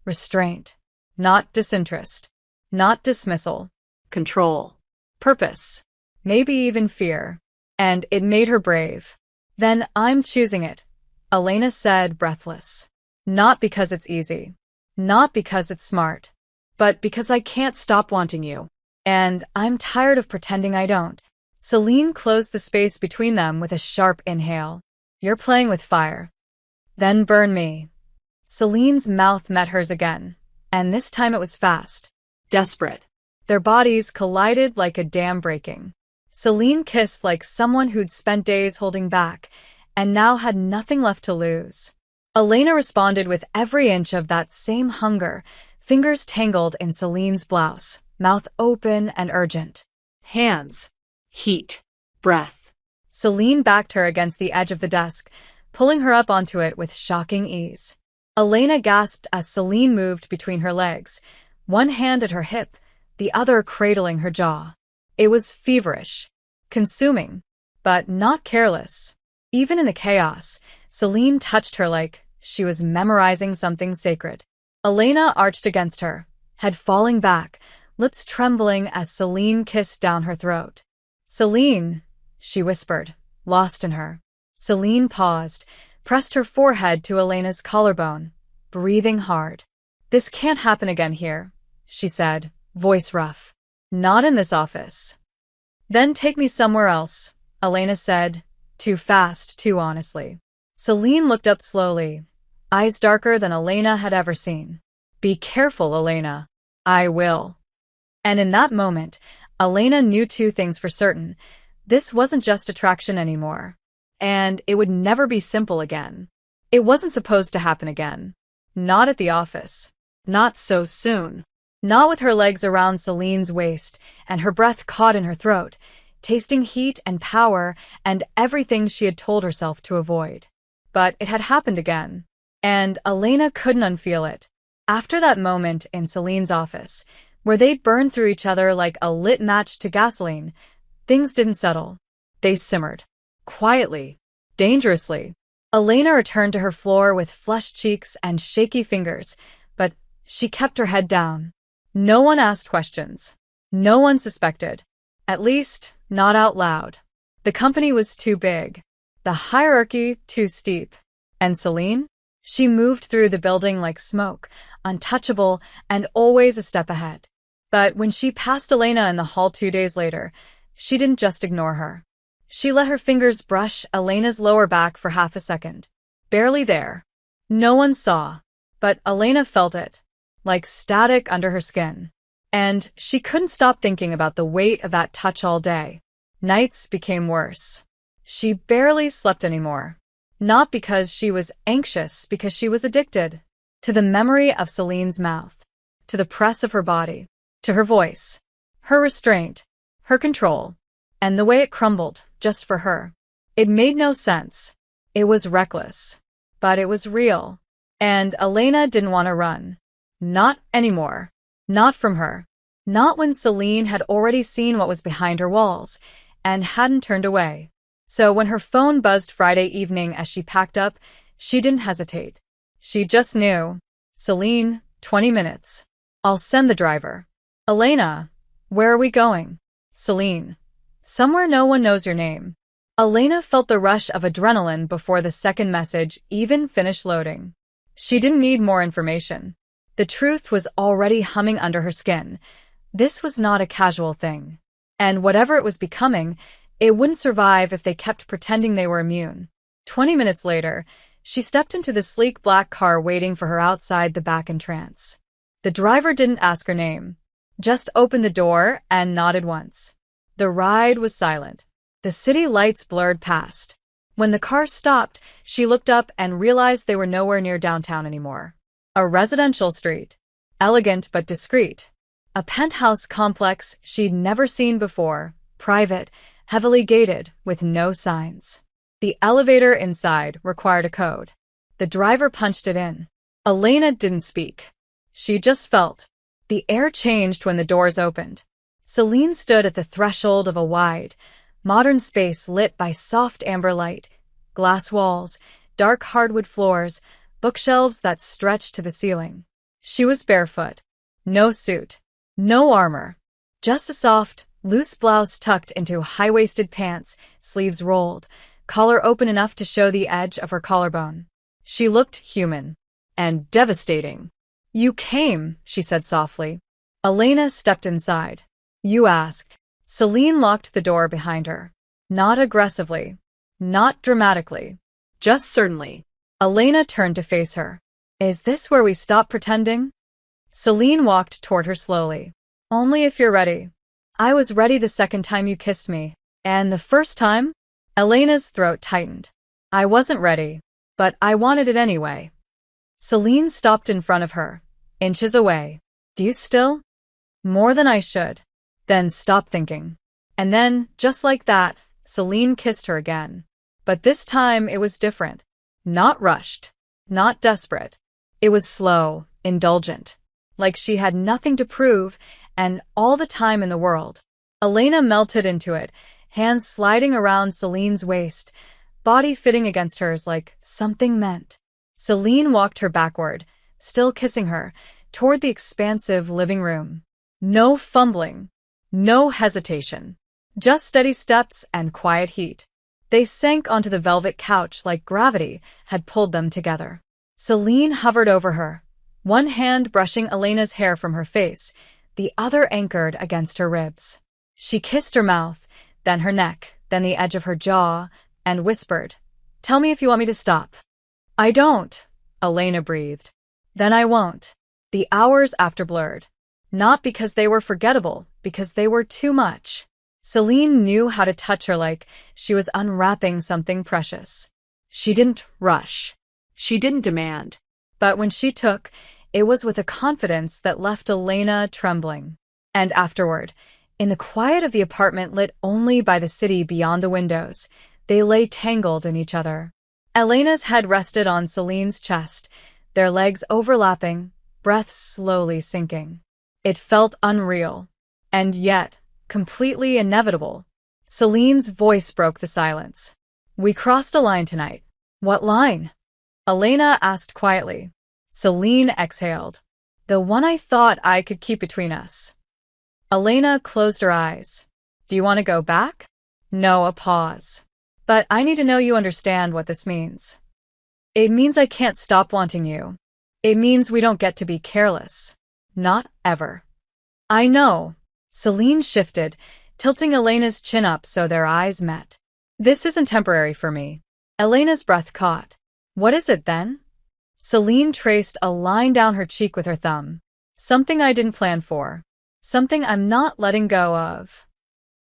Restraint. Not disinterest. Not dismissal. Control. Purpose. Maybe even fear. And it made her brave. Then I'm choosing it, Elena said, breathless. Not because it's easy. Not because it's smart. But because I can't stop wanting you. And I'm tired of pretending I don't. Celine closed the space between them with a sharp inhale. You're playing with fire. Then burn me. Celine's mouth met hers again, and this time it was fast. Desperate. Their bodies collided like a dam breaking. Celine kissed like someone who'd spent days holding back, and now had nothing left to lose. Elena responded with every inch of that same hunger, fingers tangled in Celine's blouse, mouth open and urgent. Hands. Heat. Breath. Celine backed her against the edge of the desk, pulling her up onto it with shocking ease. Elena gasped as Celine moved between her legs, one hand at her hip, the other cradling her jaw. It was feverish, consuming, but not careless. Even in the chaos, Celine touched her like she was memorizing something sacred. Elena arched against her, head falling back, lips trembling as Celine kissed down her throat. Celine, she whispered, lost in her. Celine paused, pressed her forehead to Elena's collarbone, breathing hard. This can't happen again here, she said, voice rough. Not in this office. Then take me somewhere else, Elena said, too fast, too honestly. Celine looked up slowly, eyes darker than Elena had ever seen. Be careful, Elena. I will. And in that moment, Elena knew 2 things for certain. This wasn't just attraction anymore. And it would never be simple again. It wasn't supposed to happen again. Not at the office. Not so soon. Not with her legs around Celine's waist and her breath caught in her throat, tasting heat and power and everything she had told herself to avoid. But it had happened again. And Elena couldn't unfeel it. After that moment in Celine's office, where they'd burned through each other like a lit match to gasoline, things didn't settle. They simmered. Quietly. Dangerously. Elena returned to her floor with flushed cheeks and shaky fingers, but she kept her head down. No one asked questions. No one suspected. At least, not out loud. The company was too big. The hierarchy too steep. And Celine? She moved through the building like smoke, untouchable and always a step ahead. But when she passed Elena in the hall 2 days later, she didn't just ignore her. She let her fingers brush Elena's lower back for half a second. Barely there. No one saw. But Elena felt it. Like static under her skin. And she couldn't stop thinking about the weight of that touch all day. Nights became worse. She barely slept anymore. Not because she was anxious, because she was addicted. To the memory of Celine's mouth. To the press of her body. To her voice. Her restraint. Her control. And the way it crumbled, just for her. It made no sense. It was reckless. But it was real. And Elena didn't want to run. Not anymore. Not from her. Not when Celine had already seen what was behind her walls, and hadn't turned away. So when her phone buzzed Friday evening as she packed up, she didn't hesitate. She just knew. Celine, 20 minutes. I'll send the driver. Elena, where are we going? Celine. Somewhere no one knows your name. Elena felt the rush of adrenaline before the second message even finished loading. She didn't need more information. The truth was already humming under her skin. This was not a casual thing. And whatever it was becoming, it wouldn't survive if they kept pretending they were immune. 20 minutes later, she stepped into the sleek black car waiting for her outside the back entrance. The driver didn't ask her name, just opened the door and nodded once. The ride was silent. The city lights blurred past. When the car stopped, she looked up and realized they were nowhere near downtown anymore. A residential street. Elegant but discreet. A penthouse complex she'd never seen before, private, heavily gated, with no signs. The elevator inside required a code. The driver punched it in. Elena didn't speak. She just felt. The air changed when the doors opened. Celine stood at the threshold of a wide, modern space lit by soft amber light, glass walls, dark hardwood floors, bookshelves that stretched to the ceiling. She was barefoot. No suit. No armor. Just a soft, loose blouse tucked into high-waisted pants, sleeves rolled, collar open enough to show the edge of her collarbone. She looked human. And devastating. "You came," she said softly. Elena stepped inside. "You asked." Celine locked the door behind her. Not aggressively. Not dramatically. Just certainly. Elena turned to face her. "Is this where we stop pretending?" Celine walked toward her slowly. "Only if you're ready. I was ready the second time you kissed me. And the first time?" Elena's throat tightened. "I wasn't ready. But I wanted it anyway." Celine stopped in front of her, inches away. "Do you still?" "More than I should." "Then stop thinking." And then, just like that, Celine kissed her again. But this time it was different. Not rushed. Not desperate. It was slow, indulgent. Like she had nothing to prove, and all the time in the world. Elena melted into it, hands sliding around Celine's waist, body fitting against hers like something meant. Celine walked her backward, still kissing her, toward the expansive living room. No fumbling. No hesitation. Just steady steps and quiet heat. They sank onto the velvet couch like gravity had pulled them together. Celine hovered over her, one hand brushing Elena's hair from her face, the other anchored against her ribs. She kissed her mouth, then her neck, then the edge of her jaw, and whispered, "Tell me if you want me to stop." "I don't," Elena breathed. "Then I won't." The hours after blurred. Not because they were forgettable, because they were too much. Celine knew how to touch her like she was unwrapping something precious. She didn't rush. She didn't demand. But when she took, it was with a confidence that left Elena trembling. And afterward, in the quiet of the apartment lit only by the city beyond the windows, they lay tangled in each other. Elena's head rested on Celine's chest, their legs overlapping, breath slowly sinking. It felt unreal, and yet completely inevitable. Celine's voice broke the silence. "We crossed a line tonight." "What line?" Elena asked quietly. Celine exhaled. "The one I thought I could keep between us." Elena closed her eyes. "Do you want to go back?" No, a pause. "But I need to know you understand what this means." "It means I can't stop wanting you. It means we don't get to be careless. Not ever." "I know." Celine shifted, tilting Elena's chin up so their eyes met. "This isn't temporary for me." Elena's breath caught. "What is it then?" Celine traced a line down her cheek with her thumb. "Something I didn't plan for. Something I'm not letting go of."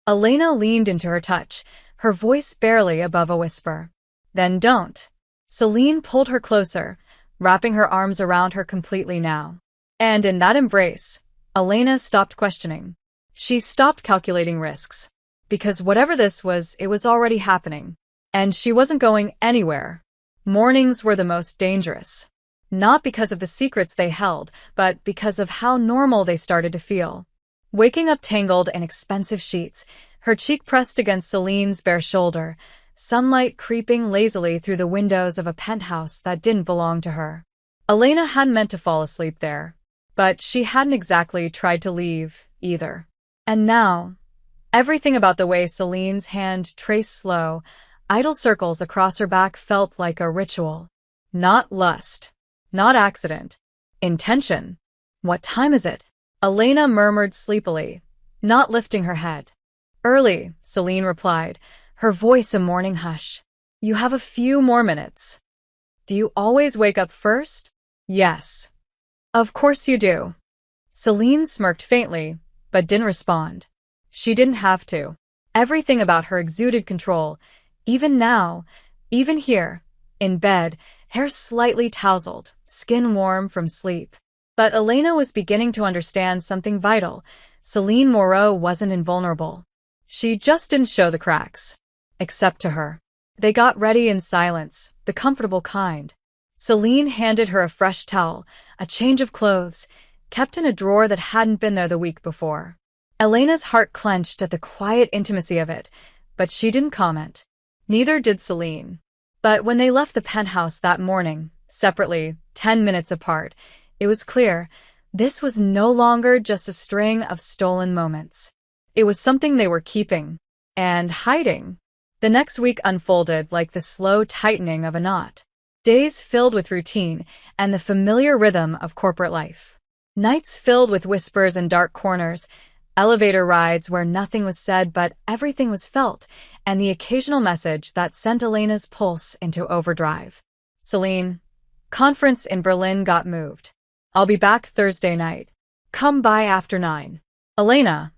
Elena leaned into her touch, her voice barely above a whisper. "Then don't." Celine pulled her closer, wrapping her arms around her completely now. And in that embrace, Elena stopped questioning. She stopped calculating risks. Because whatever this was, it was already happening. And she wasn't going anywhere. Mornings were the most dangerous. Not because of the secrets they held, but because of how normal they started to feel. Waking up tangled in expensive sheets, her cheek pressed against Celine's bare shoulder, sunlight creeping lazily through the windows of a penthouse that didn't belong to her. Elena hadn't meant to fall asleep there. But she hadn't exactly tried to leave, either. And now, everything about the way Celine's hand traced slow, idle circles across her back felt like a ritual. Not lust. Not accident. Intention. "What time is it?" Elena murmured sleepily, not lifting her head. "Early," Celine replied, her voice a morning hush. "You have a few more minutes." "Do you always wake up first?" "Yes." "Of course you do." Celine smirked faintly, but didn't respond. She didn't have to. Everything about her exuded control, even now, Even here, in bed, hair slightly tousled, skin warm from sleep. But Elena was beginning to understand something vital. Celine Moreau wasn't invulnerable. She just didn't show the cracks. Except to her. They got ready in silence, the comfortable kind. Celine handed her a fresh towel, a change of clothes, kept in a drawer that hadn't been there the week before. Elena's heart clenched at the quiet intimacy of it, but she didn't comment. Neither did Celine. But when they left the penthouse that morning, separately, 10 minutes apart, it was clear this was no longer just a string of stolen moments. It was something they were keeping and hiding. The next week unfolded like the slow tightening of a knot. Days filled with routine and the familiar rhythm of corporate life. Nights filled with whispers and dark corners, elevator rides where nothing was said but everything was felt, and the occasional message that sent Elena's pulse into overdrive. Celine, conference in Berlin got moved. I'll be back Thursday night. Come by after 9. Elena,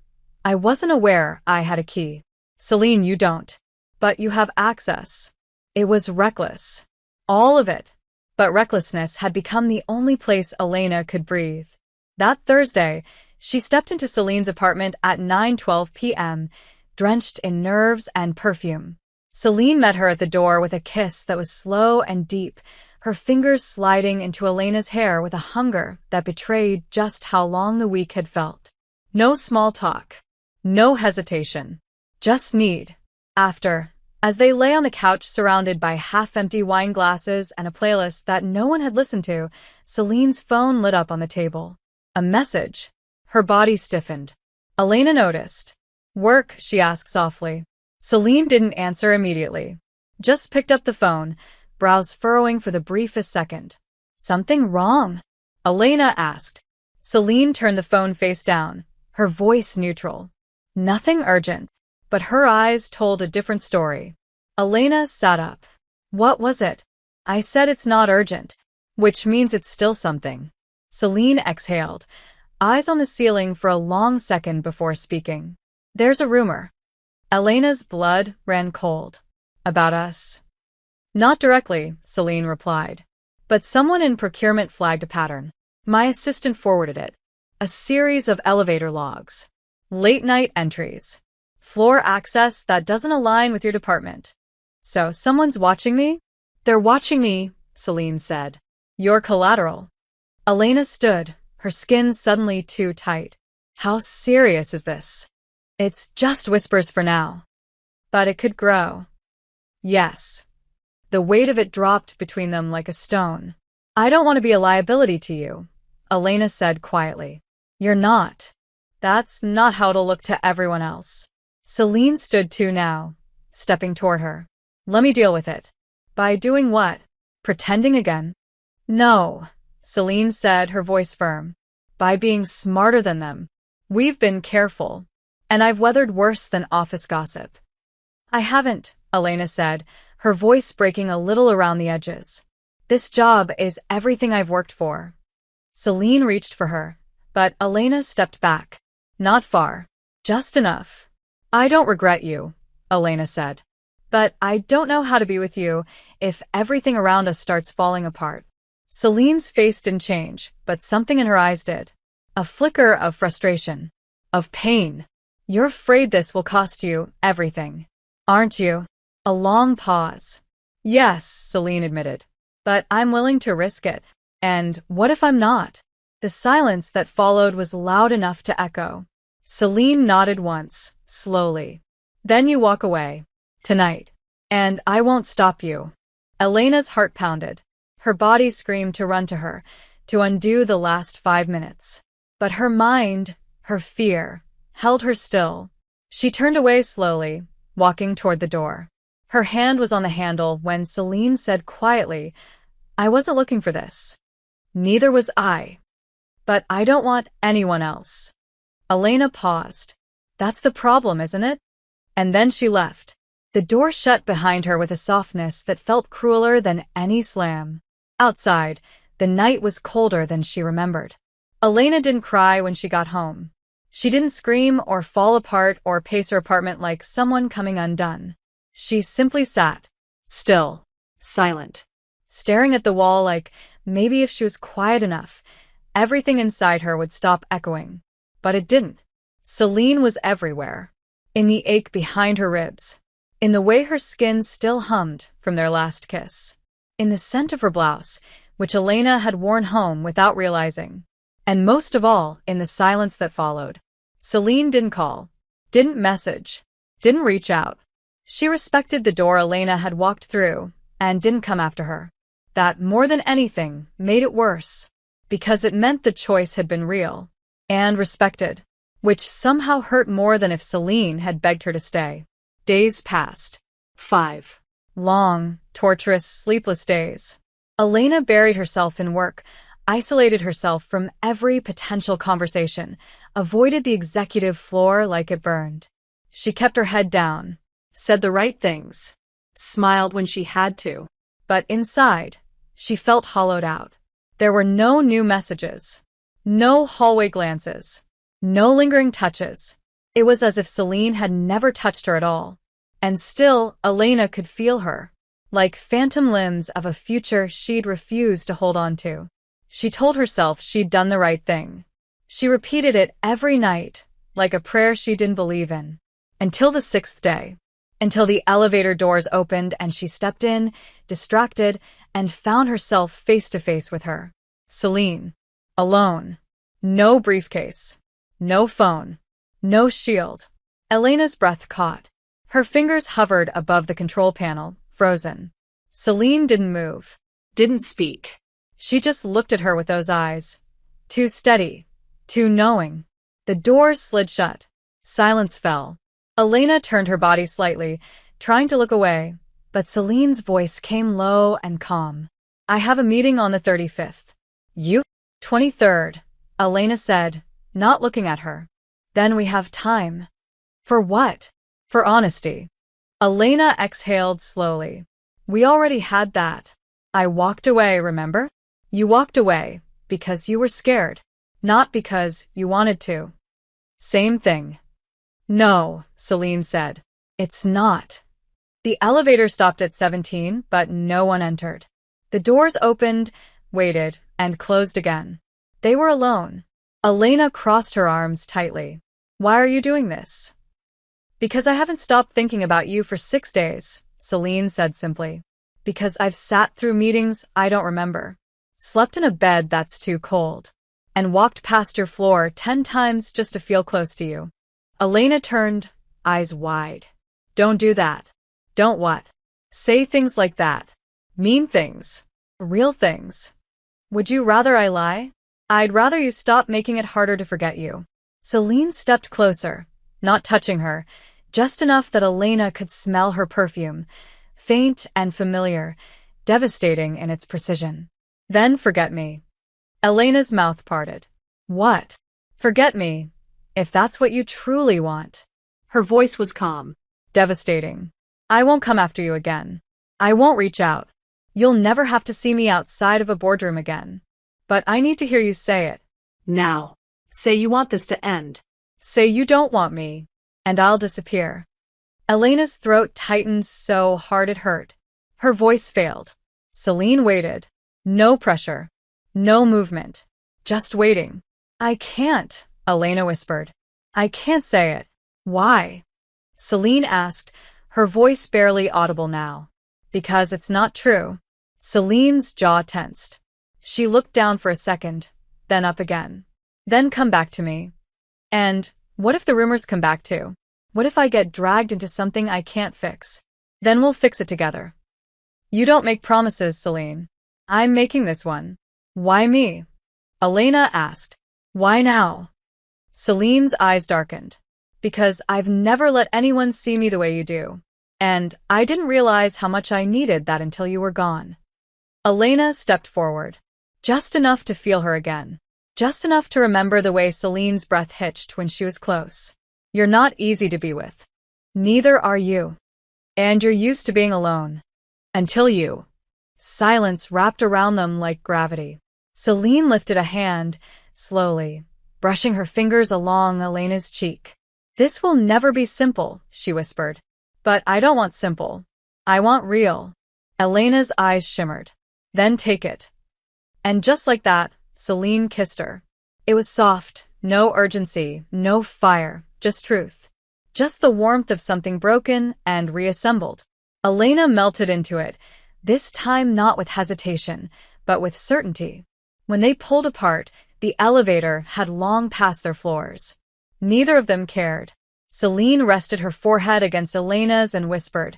I wasn't aware I had a key. Celine, you don't. But you have access. It was reckless. All of it. But recklessness had become the only place Elena could breathe. That Thursday, she stepped into Celine's apartment at 9:12 p.m., drenched in nerves and perfume. Celine met her at the door with a kiss that was slow and deep, her fingers sliding into Elena's hair with a hunger that betrayed just how long the week had felt. No small talk. No hesitation. Just need. After, as they lay on the couch surrounded by half-empty wine glasses and a playlist that no one had listened to, Celine's phone lit up on the table. A message. Her body stiffened. Elena noticed. Work, she asked softly. Celine didn't answer immediately. Just picked up the phone, brows furrowing for the briefest second. Something wrong? Elena asked. Celine turned the phone face down, her voice neutral. Nothing urgent, but her eyes told a different story. Elena sat up. What was it? I said it's not urgent, which means it's still something. Celine exhaled, eyes on the ceiling for a long second before speaking. There's a rumor. Elena's blood ran cold. About us? Not directly, Celine replied. But someone in procurement flagged a pattern. My assistant forwarded it. A series of elevator logs. Late-night entries. Floor access that doesn't align with your department. So someone's watching me? They're watching me, Celine said. You're collateral. Elena stood, her skin suddenly too tight. How serious is this? It's just whispers for now. But it could grow. Yes. The weight of it dropped between them like a stone. I don't want to be a liability to you, Elena said quietly. You're not. That's not how it'll look to everyone else. Celine stood too now, stepping toward her. Let me deal with it. By doing what? Pretending again? No, Celine said, her voice firm. By being smarter than them. We've been careful. And I've weathered worse than office gossip. I haven't, Elena said, her voice breaking a little around the edges. This job is everything I've worked for. Celine reached for her, but Elena stepped back. Not far. Just enough. I don't regret you, Elena said. But I don't know how to be with you if everything around us starts falling apart. Celine's face didn't change, but something in her eyes did. A flicker of frustration. Of pain. You're afraid this will cost you everything, aren't you? A long pause. Yes, Celine admitted. But I'm willing to risk it. And what if I'm not? The silence that followed was loud enough to echo. Celine nodded once, slowly. Then you walk away. Tonight. And I won't stop you. Elena's heart pounded. Her body screamed to run to her, to undo the last 5 minutes. But her mind, her fear, held her still. She turned away slowly, walking toward the door. Her hand was on the handle when Celine said quietly, I wasn't looking for this. Neither was I. But I don't want anyone else. Elena paused. That's the problem, isn't it? And then she left. The door shut behind her with a softness that felt crueler than any slam. Outside, the night was colder than she remembered. Elena didn't cry when she got home. She didn't scream or fall apart or pace her apartment like someone coming undone. She simply sat, Still. Silent. staring at the wall like maybe if she was quiet enough, everything inside her would stop echoing. But it didn't. Celine was everywhere. In the ache behind her ribs. In the way her skin still hummed from their last kiss. In the scent of her blouse, which Elena had worn home without realizing. And most of all, in the silence that followed. Celine didn't call, didn't message, didn't reach out. She respected the door Elena had walked through and didn't come after her. That, more than anything, made it worse. Because it meant the choice had been real. And respected. Which somehow hurt more than if Celine had begged her to stay. Days passed. 5. Long, torturous, sleepless days. Elena buried herself in work, isolated herself from every potential conversation, avoided the executive floor like it burned. She kept her head down, said the right things, Smiled when she had to. but inside, she felt hollowed out. There were no new messages, no hallway glances, no lingering touches. It was as if Celine had never touched her at all. And still, Elena could feel her, like phantom limbs of a future she'd refused to hold on to. She told herself she'd done the right thing. She repeated it every night, like a prayer she didn't believe in. Until the 6th day. Until the elevator doors opened and she stepped in, distracted, and found herself face to face with her. Celine. Alone. No briefcase. No phone. No shield. Elena's breath caught. Her fingers hovered above the control panel, frozen. Celine didn't move. Didn't speak. She just looked at her with those eyes. Too steady. Too knowing. The doors slid shut. Silence fell. Elena turned her body slightly, trying to look away, but Celine's voice came low and calm. I have a meeting on the 35th. You? 23rd, Elena said, not looking at her. Then we have time. For what? For honesty. Elena exhaled slowly. We already had that. I walked away, remember? You walked away because you were scared, not because you wanted to. Same thing. No, Celine said. It's not. The elevator stopped at 17, but no one entered. The doors opened, waited, and closed again. They were alone. Elena crossed her arms tightly. Why are you doing this? Because I haven't stopped thinking about you for 6 days, Celine said simply. Because I've sat through meetings I don't remember. Slept in a bed that's too cold. And walked past your floor 10 times just to feel close to you. Elena turned, eyes wide. Don't do that. Don't what? Say things like that. Mean things. Real things. Would you rather I lie? I'd rather you stop making it harder to forget you. Celine stepped closer, not touching her, just enough that Elena could smell her perfume, faint and familiar, devastating in its precision. Then forget me. Elena's mouth parted. What? Forget me, if that's what you truly want. Her voice was calm. Devastating. I won't come after you again. I won't reach out. You'll never have to see me outside of a boardroom again. But I need to hear you say it. Now. Say you want this to end. Say you don't want me, and I'll disappear. Elena's throat tightened so hard it hurt. Her voice failed. Celine waited. No pressure. No movement. Just waiting. I can't, Elena whispered. I can't say it. Why? Celine asked, her voice barely audible now. Because it's not true. Celine's jaw tensed. She looked down for a second, then up again. Then come back to me. And what if the rumors come back too? What if I get dragged into something I can't fix? Then we'll fix it together. You don't make promises, Celine. I'm making this one. Why me? Elena asked. Why now? Celine's eyes darkened. Because I've never let anyone see me the way you do. And I didn't realize how much I needed that until you were gone. Elena stepped forward. Just enough to feel her again. Just enough to remember the way Celine's breath hitched when she was close. You're not easy to be with. Neither are you. And you're used to being alone. Until you. Silence wrapped around them like gravity. Celine lifted a hand, slowly, brushing her fingers along Elena's cheek. This will never be simple, she whispered. But I don't want simple. I want real. Elena's eyes shimmered. Then take it. And just like that, Celine kissed her. It was soft, no urgency, no fire, just truth. Just the warmth of something broken and reassembled. Elena melted into it, this time not with hesitation, but with certainty. When they pulled apart, the elevator had long passed their floors. Neither of them cared. Celine rested her forehead against Elena's and whispered,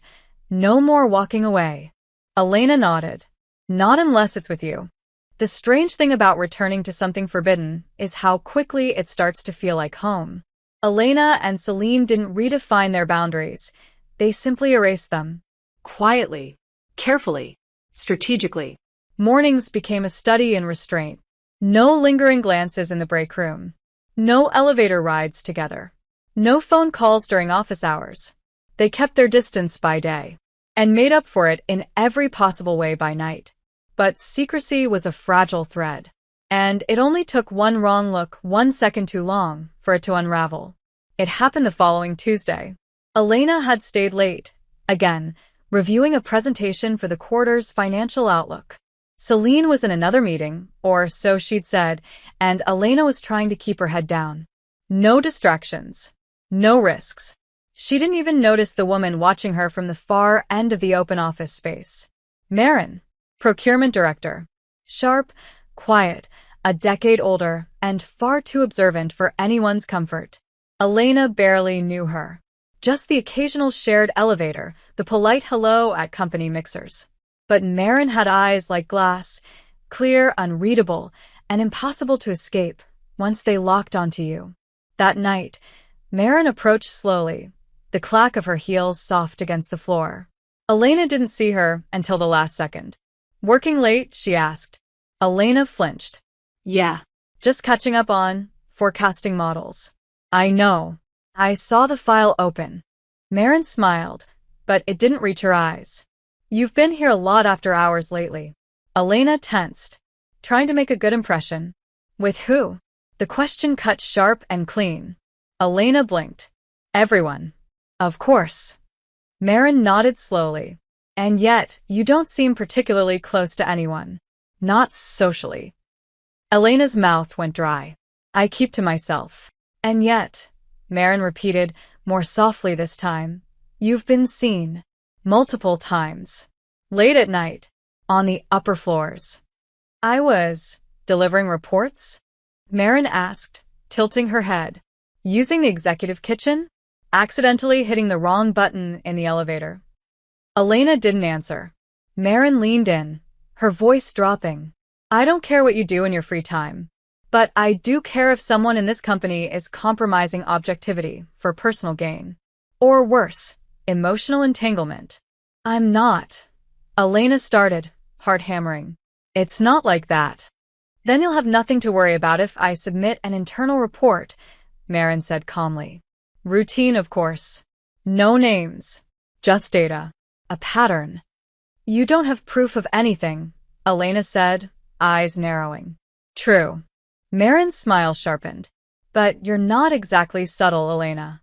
"No more walking away." Elena nodded. "Not unless it's with you." The strange thing about returning to something forbidden is how quickly it starts to feel like home. Elena and Celine didn't redefine their boundaries. They simply erased them. Quietly, carefully, strategically. Mornings became a study in restraint. No lingering glances in the break room. No elevator rides together. No phone calls during office hours. They kept their distance by day and made up for it in every possible way by night. But secrecy was a fragile thread, and it only took one wrong look 1 second too long for it to unravel. It happened the following Tuesday. Elena had stayed late, again, reviewing a presentation for the quarter's financial outlook. Celine was in another meeting, or so she'd said, and Elena was trying to keep her head down. No distractions. No risks. She didn't even notice the woman watching her from the far end of the open office space. Marin, procurement director. Sharp, quiet, a decade older, and far too observant for anyone's comfort. Elena barely knew her. Just the occasional shared elevator, the polite hello at company mixers. But Marin had eyes like glass, clear, unreadable, and impossible to escape once they locked onto you. That night, Marin approached slowly, the clack of her heels soft against the floor. Elena didn't see her until the last second. "Working late?" she asked. Elena flinched. "Yeah. "Just catching up on forecasting models." "I know. I saw the file open." Marin smiled, but it didn't reach her eyes. "You've been here a lot after hours lately." Elena tensed, trying to make a good impression. "With who?" The question cut sharp and clean. Elena blinked. "Everyone." "Of course." Marin nodded slowly. "And yet, you don't seem particularly close to anyone. Not socially." Elena's mouth went dry. "I keep to myself." "And yet," Marin repeated, more softly this time, "you've been seen. Multiple times. Late at night. On the upper floors." "I was delivering reports?" Marin asked, tilting her head. "Using the executive kitchen? Accidentally hitting the wrong button in the elevator?" Elena didn't answer. Marin leaned in, her voice dropping. "I don't care what you do in your free time. But I do care if someone in this company is compromising objectivity for personal gain. Or worse, emotional entanglement." "I'm not." Elena started, heart hammering. "It's not like that." "Then you'll have nothing to worry about if I submit an internal report," Marin said calmly. "Routine, of course. No names. Just data. A pattern." "You don't have proof of anything," Elena said, eyes narrowing. "True." Marin's smile sharpened. "But you're not exactly subtle, Elena."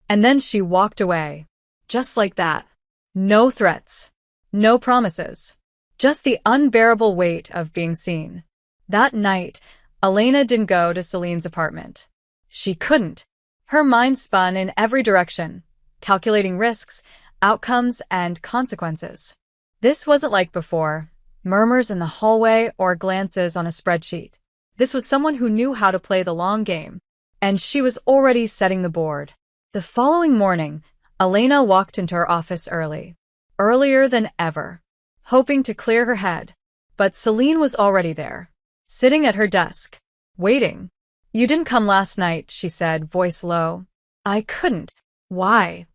And then she walked away. Just like that. No threats. No promises. Just the unbearable weight of being seen. That night, Elena didn't go to Celine's apartment. She couldn't. Her mind spun in every direction, calculating risks, outcomes, and consequences. This wasn't like before, murmurs in the hallway or glances on a spreadsheet. This was someone who knew how to play the long game, and she was already setting the board. The following morning, Elena walked into her office early. Earlier than ever. Hoping to clear her head. But Celine was already there. Sitting at her desk. Waiting. "You didn't come last night," she said, voice low. "I couldn't." "Why?"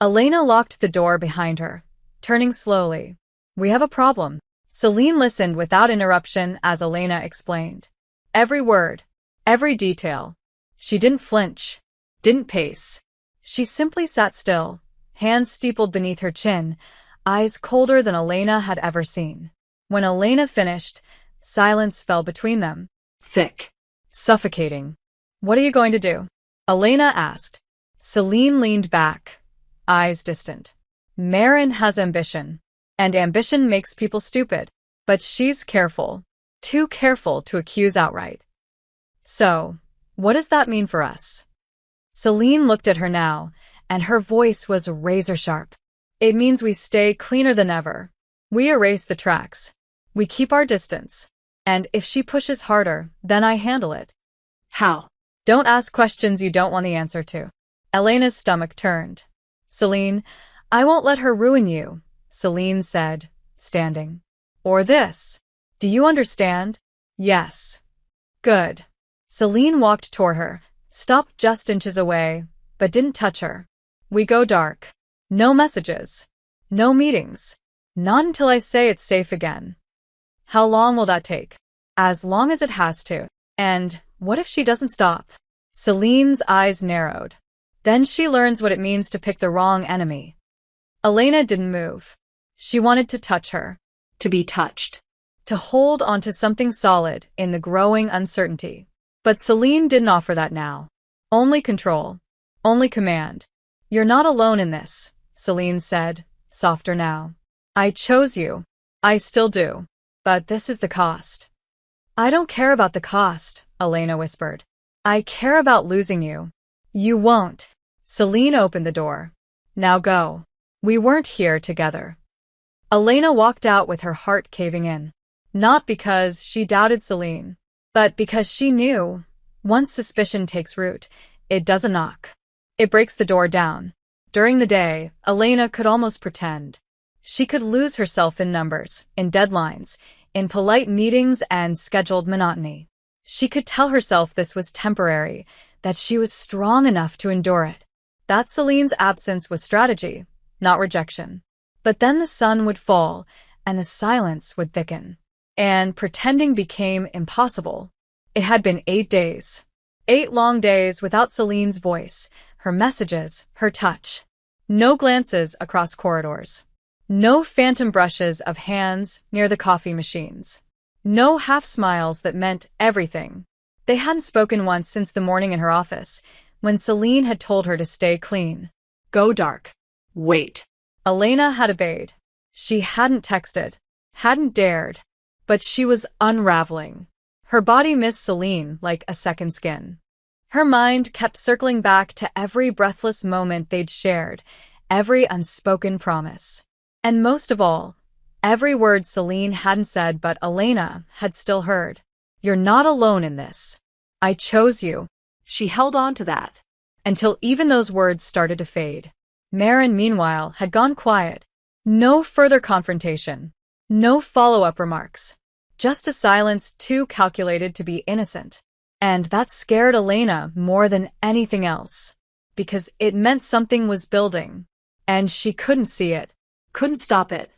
Elena locked the door behind her, turning slowly. "We have a problem." Celine listened without interruption as Elena explained. Every word. Every detail. She didn't flinch. Didn't pace. She simply sat still, hands steepled beneath her chin, eyes colder than Elena had ever seen. When Elena finished, silence fell between them. Thick. Suffocating. "What are you going to do?" Elena asked. Celine leaned back, eyes distant. "Marin has ambition." And ambition makes people stupid. But she's careful. Too careful to accuse outright. So, what does that mean for us? Celine looked at her now, and her voice was razor sharp. It means we stay cleaner than ever. We erase the tracks. We keep our distance. And if she pushes harder, then I handle it. How? Don't ask questions you don't want the answer to. Elena's stomach turned. Celine, I won't let her ruin you, Celine said, standing. Or this. Do you understand? Yes. Good. Celine walked toward her, stopped just inches away, but didn't touch her. We go dark. No messages. No meetings. Not until I say it's safe again. How long will that take? As long as it has to. And what if she doesn't stop? Celine's eyes narrowed. Then she learns what it means to pick the wrong enemy. Elena didn't move. She wanted to touch her. To be touched. To hold onto something solid in the growing uncertainty. But Celine didn't offer that now. Only control. Only command. You're not alone in this, Celine said, softer now. I chose you. I still do. But this is the cost. I don't care about the cost, Elena whispered. I care about losing you. You won't. Celine opened the door. Now go. We weren't here together. Elena walked out with her heart caving in. Not because she doubted Celine, but because she knew, once suspicion takes root, it doesn't knock. It breaks the door down. During the day, Elena could almost pretend. She could lose herself in numbers, in deadlines, in polite meetings and scheduled monotony. She could tell herself this was temporary, that she was strong enough to endure it. That Celine's absence was strategy, not rejection. But then the sun would fall, and the silence would thicken. And pretending became impossible. It had been 8 days. 8 long days without Celine's voice, her messages, her touch. No glances across corridors. No phantom brushes of hands near the coffee machines. No half-smiles that meant everything. They hadn't spoken once since the morning in her office, when Celine had told her to stay clean. Go dark. Wait. Elena had obeyed. She hadn't texted, hadn't dared, but she was unraveling. Her body missed Celine like a second skin. Her mind kept circling back to every breathless moment they'd shared, every unspoken promise. And most of all, every word Celine hadn't said but Elena had still heard. You're not alone in this. I chose you. She held on to that. Until even those words started to fade. Marin, meanwhile, had gone quiet. No further confrontation. No follow-up remarks. Just a silence too calculated to be innocent. And that scared Elena more than anything else. Because it meant something was building. And she couldn't see it. Couldn't stop it.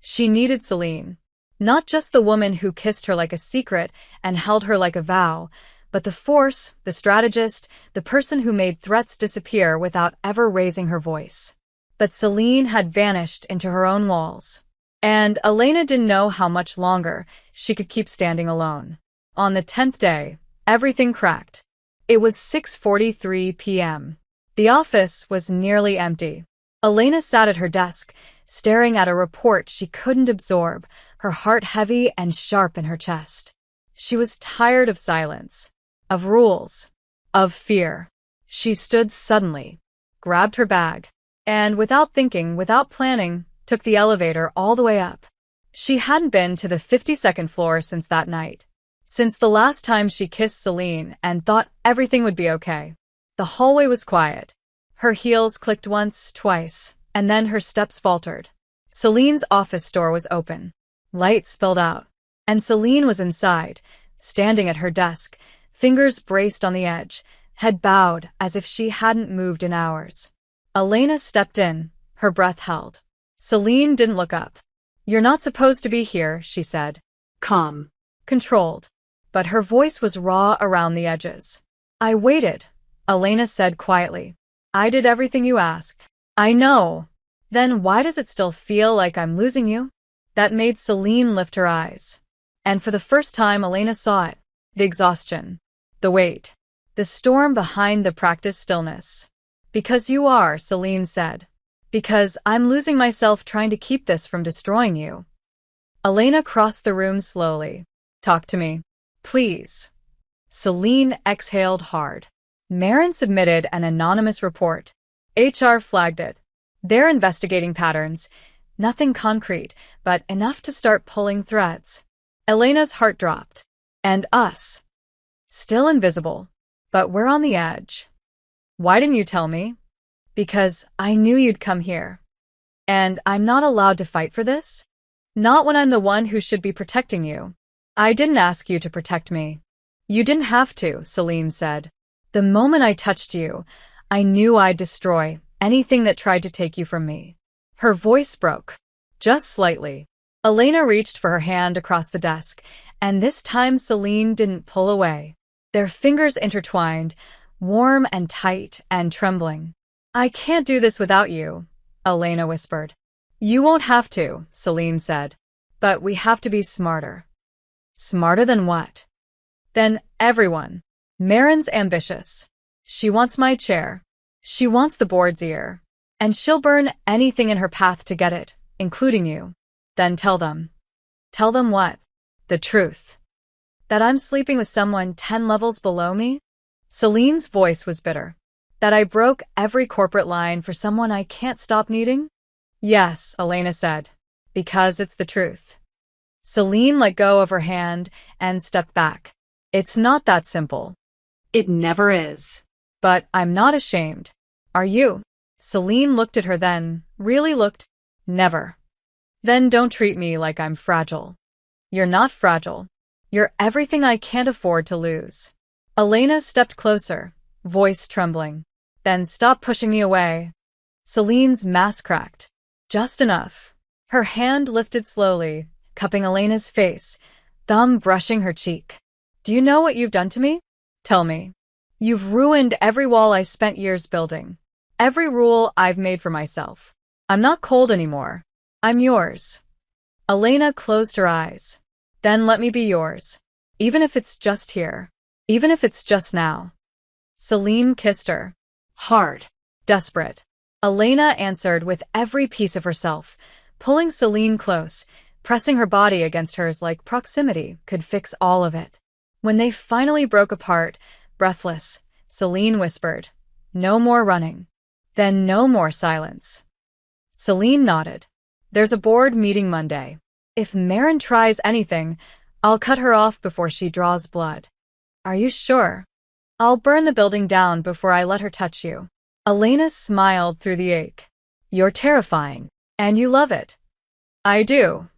She needed Celine. Not just the woman who kissed her like a secret and held her like a vow, but the force, the strategist, the person who made threats disappear without ever raising her voice. But Celine had vanished into her own walls. And Elena didn't know how much longer she could keep standing alone. On the 10th day, everything cracked. It was 6:43 p.m. The office was nearly empty. Elena sat at her desk, staring at a report she couldn't absorb, her heart heavy and sharp in her chest. She was tired of silence, of rules, of fear. She stood suddenly, grabbed her bag, and without thinking, without planning, took the elevator all the way up. She hadn't been to the 52nd floor since that night. Since the last time she kissed Celine and thought everything would be okay. The hallway was quiet. Her heels clicked once, twice, and then her steps faltered. Celine's office door was open. Light spilled out. And Celine was inside, standing at her desk, fingers braced on the edge, head bowed as if she hadn't moved in hours. Elena stepped in, her breath held. Celine didn't look up. You're not supposed to be here, she said. Calm. Controlled. But her voice was raw around the edges. I waited, Elena said quietly. I did everything you asked. I know. Then why does it still feel like I'm losing you? That made Celine lift her eyes. And for the first time Elena saw it. The exhaustion. The weight. The storm behind the practiced stillness. Because you are, Celine said. Because I'm losing myself trying to keep this from destroying you. Elena crossed the room slowly. Talk to me. Please. Celine exhaled hard. Marin submitted an anonymous report. HR flagged it. They're investigating patterns. Nothing concrete, but enough to start pulling threads. Elena's heart dropped. And us. Still invisible. But we're on the edge. Why didn't you tell me? Because I knew you'd come here. And I'm not allowed to fight for this? Not when I'm the one who should be protecting you. I didn't ask you to protect me. You didn't have to, Celine said. The moment I touched you, I knew I'd destroy anything that tried to take you from me. Her voice broke. Just slightly. Elena reached for her hand across the desk, and this time Celine didn't pull away. Their fingers intertwined, warm and tight and trembling. I can't do this without you, Elena whispered. You won't have to, Celine said. But we have to be smarter. Smarter than what? Than everyone. Marin's ambitious. She wants my chair. She wants the board's ear. And she'll burn anything in her path to get it, including you. Then tell them. Tell them what? The truth. That I'm sleeping with someone 10 levels below me? Celine's voice was bitter. That I broke every corporate line for someone I can't stop needing? Yes, Elena said. Because it's the truth. Celine let go of her hand and stepped back. It's not that simple. It never is. But I'm not ashamed. Are you? Celine looked at her then, really looked. Never. Then don't treat me like I'm fragile. You're not fragile. You're everything I can't afford to lose. Elena stepped closer, voice trembling. Then stop pushing me away. Celine's mask cracked. Just enough. Her hand lifted slowly, cupping Elena's face, thumb brushing her cheek. Do you know what you've done to me? Tell me. You've ruined every wall I spent years building. Every rule I've made for myself. I'm not cold anymore. I'm yours. Elena closed her eyes. Then let me be yours. Even if it's just here. Even if it's just now. Celine kissed her. Hard. Desperate. Elena answered with every piece of herself, pulling Celine close, pressing her body against hers like proximity could fix all of it. When they finally broke apart, breathless, Celine whispered, "No more running." Then no more silence. Celine nodded. There's a board meeting Monday. If Marin tries anything, I'll cut her off before she draws blood. Are you sure? I'll burn the building down before I let her touch you. Elena smiled through the ache. You're terrifying. And you love it. I do.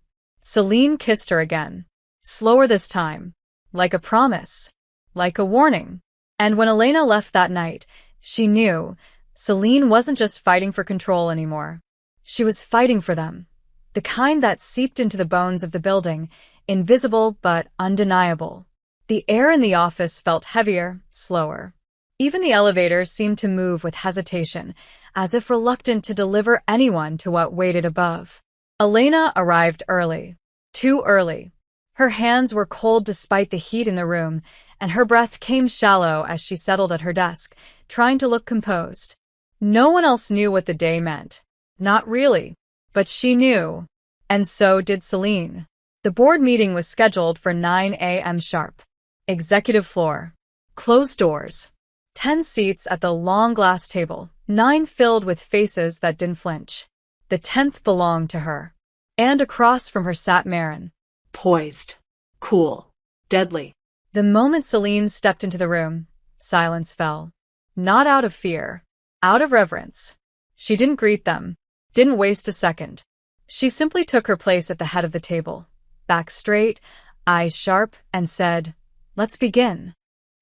Celine kissed her again. Slower this time. Like a promise. Like a warning. And when Elena left that night, she knew Celine wasn't just fighting for control anymore. She was fighting for them. The kind that seeped into the bones of the building, invisible but undeniable. The air in the office felt heavier, slower. Even the elevators seemed to move with hesitation, as if reluctant to deliver anyone to what waited above. Elena arrived early. Too early. Her hands were cold despite the heat in the room, and her breath came shallow as she settled at her desk, trying to look composed. No one else knew what the day meant. Not really. But she knew. And so did Celine. The board meeting was scheduled for 9 a.m. sharp. Executive floor. Closed doors. 10 seats at the long glass table, 9 filled with faces that didn't flinch. The 10th belonged to her. And across from her sat Marin. Poised. Cool. Deadly. The moment Celine stepped into the room, silence fell. Not out of fear. Out of reverence. She didn't greet them. Didn't waste a second. She simply took her place at the head of the table, back straight, eyes sharp, and said, "Let's begin."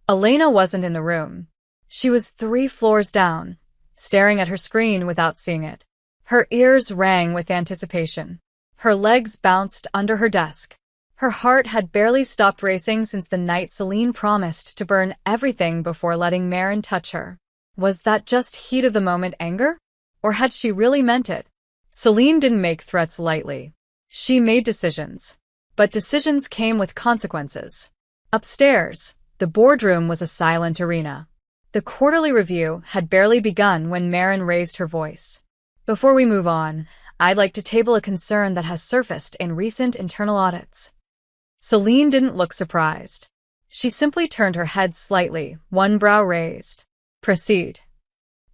Elena wasn't in the room. She was 3 floors down, staring at her screen without seeing it. Her ears rang with anticipation. Her legs bounced under her desk. Her heart had barely stopped racing since the night Celine promised to burn everything before letting Marin touch her. Was that just heat of the moment anger? Or had she really meant it? Celine didn't make threats lightly. She made decisions. But decisions came with consequences. Upstairs, the boardroom was a silent arena. The quarterly review had barely begun when Marin raised her voice. Before we move on, I'd like to table a concern that has surfaced in recent internal audits. Celine didn't look surprised. She simply turned her head slightly, one brow raised. Proceed.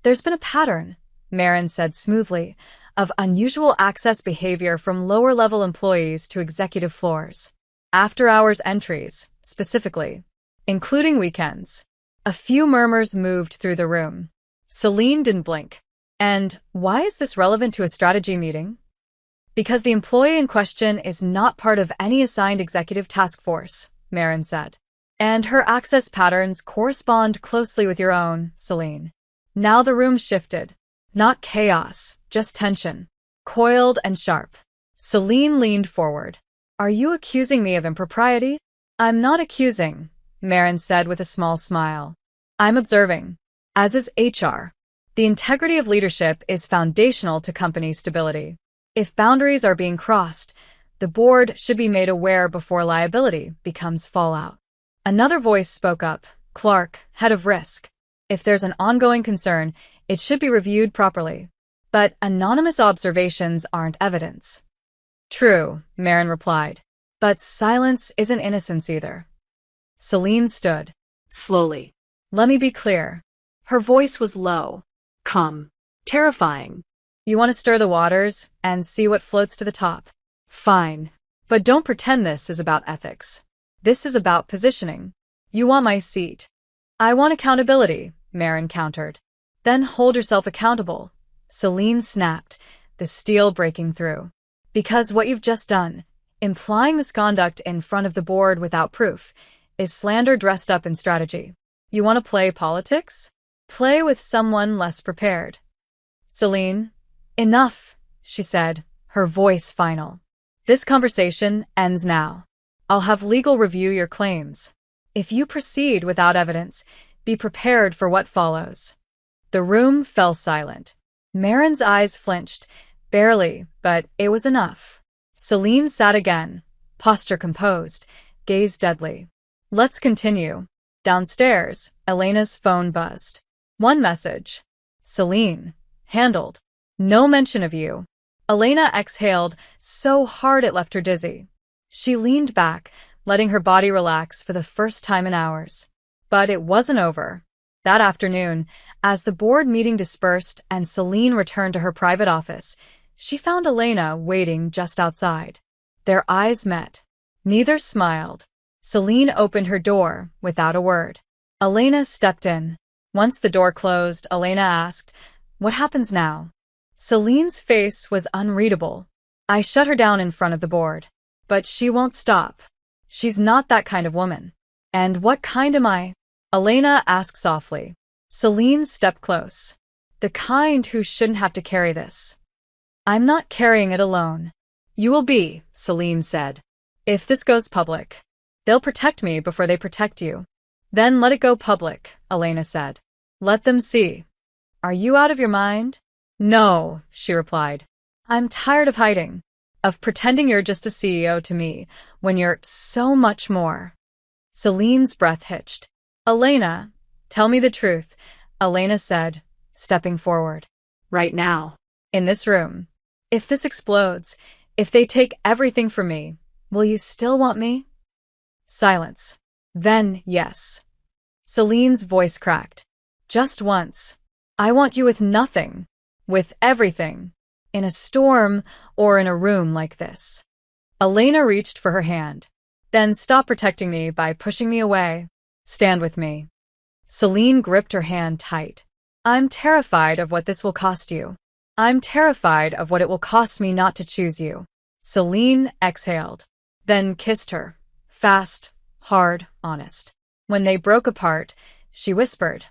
There's been a pattern, Marin said smoothly, of unusual access behavior from lower-level employees to executive floors. After-hours entries, specifically, including weekends. A few murmurs moved through the room. Celine didn't blink. And why is this relevant to a strategy meeting? Because the employee in question is not part of any assigned executive task force, Marin said. And her access patterns correspond closely with your own, Celine. Now the room shifted. Not chaos, just tension. Coiled and sharp. Celine leaned forward. Are you accusing me of impropriety? I'm not accusing, Marin said with a small smile. I'm observing. As is HR. The integrity of leadership is foundational to company stability. If boundaries are being crossed, the board should be made aware before liability becomes fallout. Another voice spoke up. Clark, head of risk. If there's an ongoing concern, it should be reviewed properly. But anonymous observations aren't evidence. True, Marin replied. But silence isn't innocence either. Celine stood. Slowly. Let me be clear. Her voice was low. Calm. Terrifying. You want to stir the waters and see what floats to the top? Fine. But don't pretend this is about ethics. This is about positioning. You want my seat. I want accountability, Marin countered. Then hold yourself accountable. Celine snapped, the steel breaking through. Because what you've just done, implying misconduct in front of the board without proof, is slander dressed up in strategy. You want to play politics? Play with someone less prepared. Celine, enough, she said, her voice final. This conversation ends now. I'll have legal review your claims. If you proceed without evidence, be prepared for what follows. The room fell silent. Marin's eyes flinched, barely, but it was enough. Celine sat again, posture composed, gaze deadly. Let's continue. Downstairs, Elena's phone buzzed. One message. Celine. Handled. No mention of you. Elena exhaled so hard it left her dizzy. She leaned back, letting her body relax for the first time in hours. But it wasn't over. That afternoon, as the board meeting dispersed and Celine returned to her private office, she found Elena waiting just outside. Their eyes met. Neither smiled. Celine opened her door without a word. Elena stepped in. Once the door closed, Elena asked, "What happens now?" Celine's face was unreadable. I shut her down in front of the board. But she won't stop. She's not that kind of woman. And what kind am I? Elena asked softly. Celine stepped close. The kind who shouldn't have to carry this. I'm not carrying it alone. You will be, Celine said. If this goes public, they'll protect me before they protect you. Then let it go public, Elena said. Let them see. Are you out of your mind? No, she replied. I'm tired of hiding. Of pretending you're just a CEO to me, when you're so much more. Celine's breath hitched. Elena, tell me the truth, Elena said, stepping forward. Right now. In this room. If this explodes, if they take everything from me, will you still want me? Silence. Then, yes. Celine's voice cracked. Just once. I want you with nothing. With everything. In a storm or in a room like this. Elena reached for her hand. Then stop protecting me by pushing me away. Stand with me. Celine gripped her hand tight. I'm terrified of what this will cost you. I'm terrified of what it will cost me not to choose you. Celine exhaled. Then kissed her. Fast, hard, honest. When they broke apart, she whispered,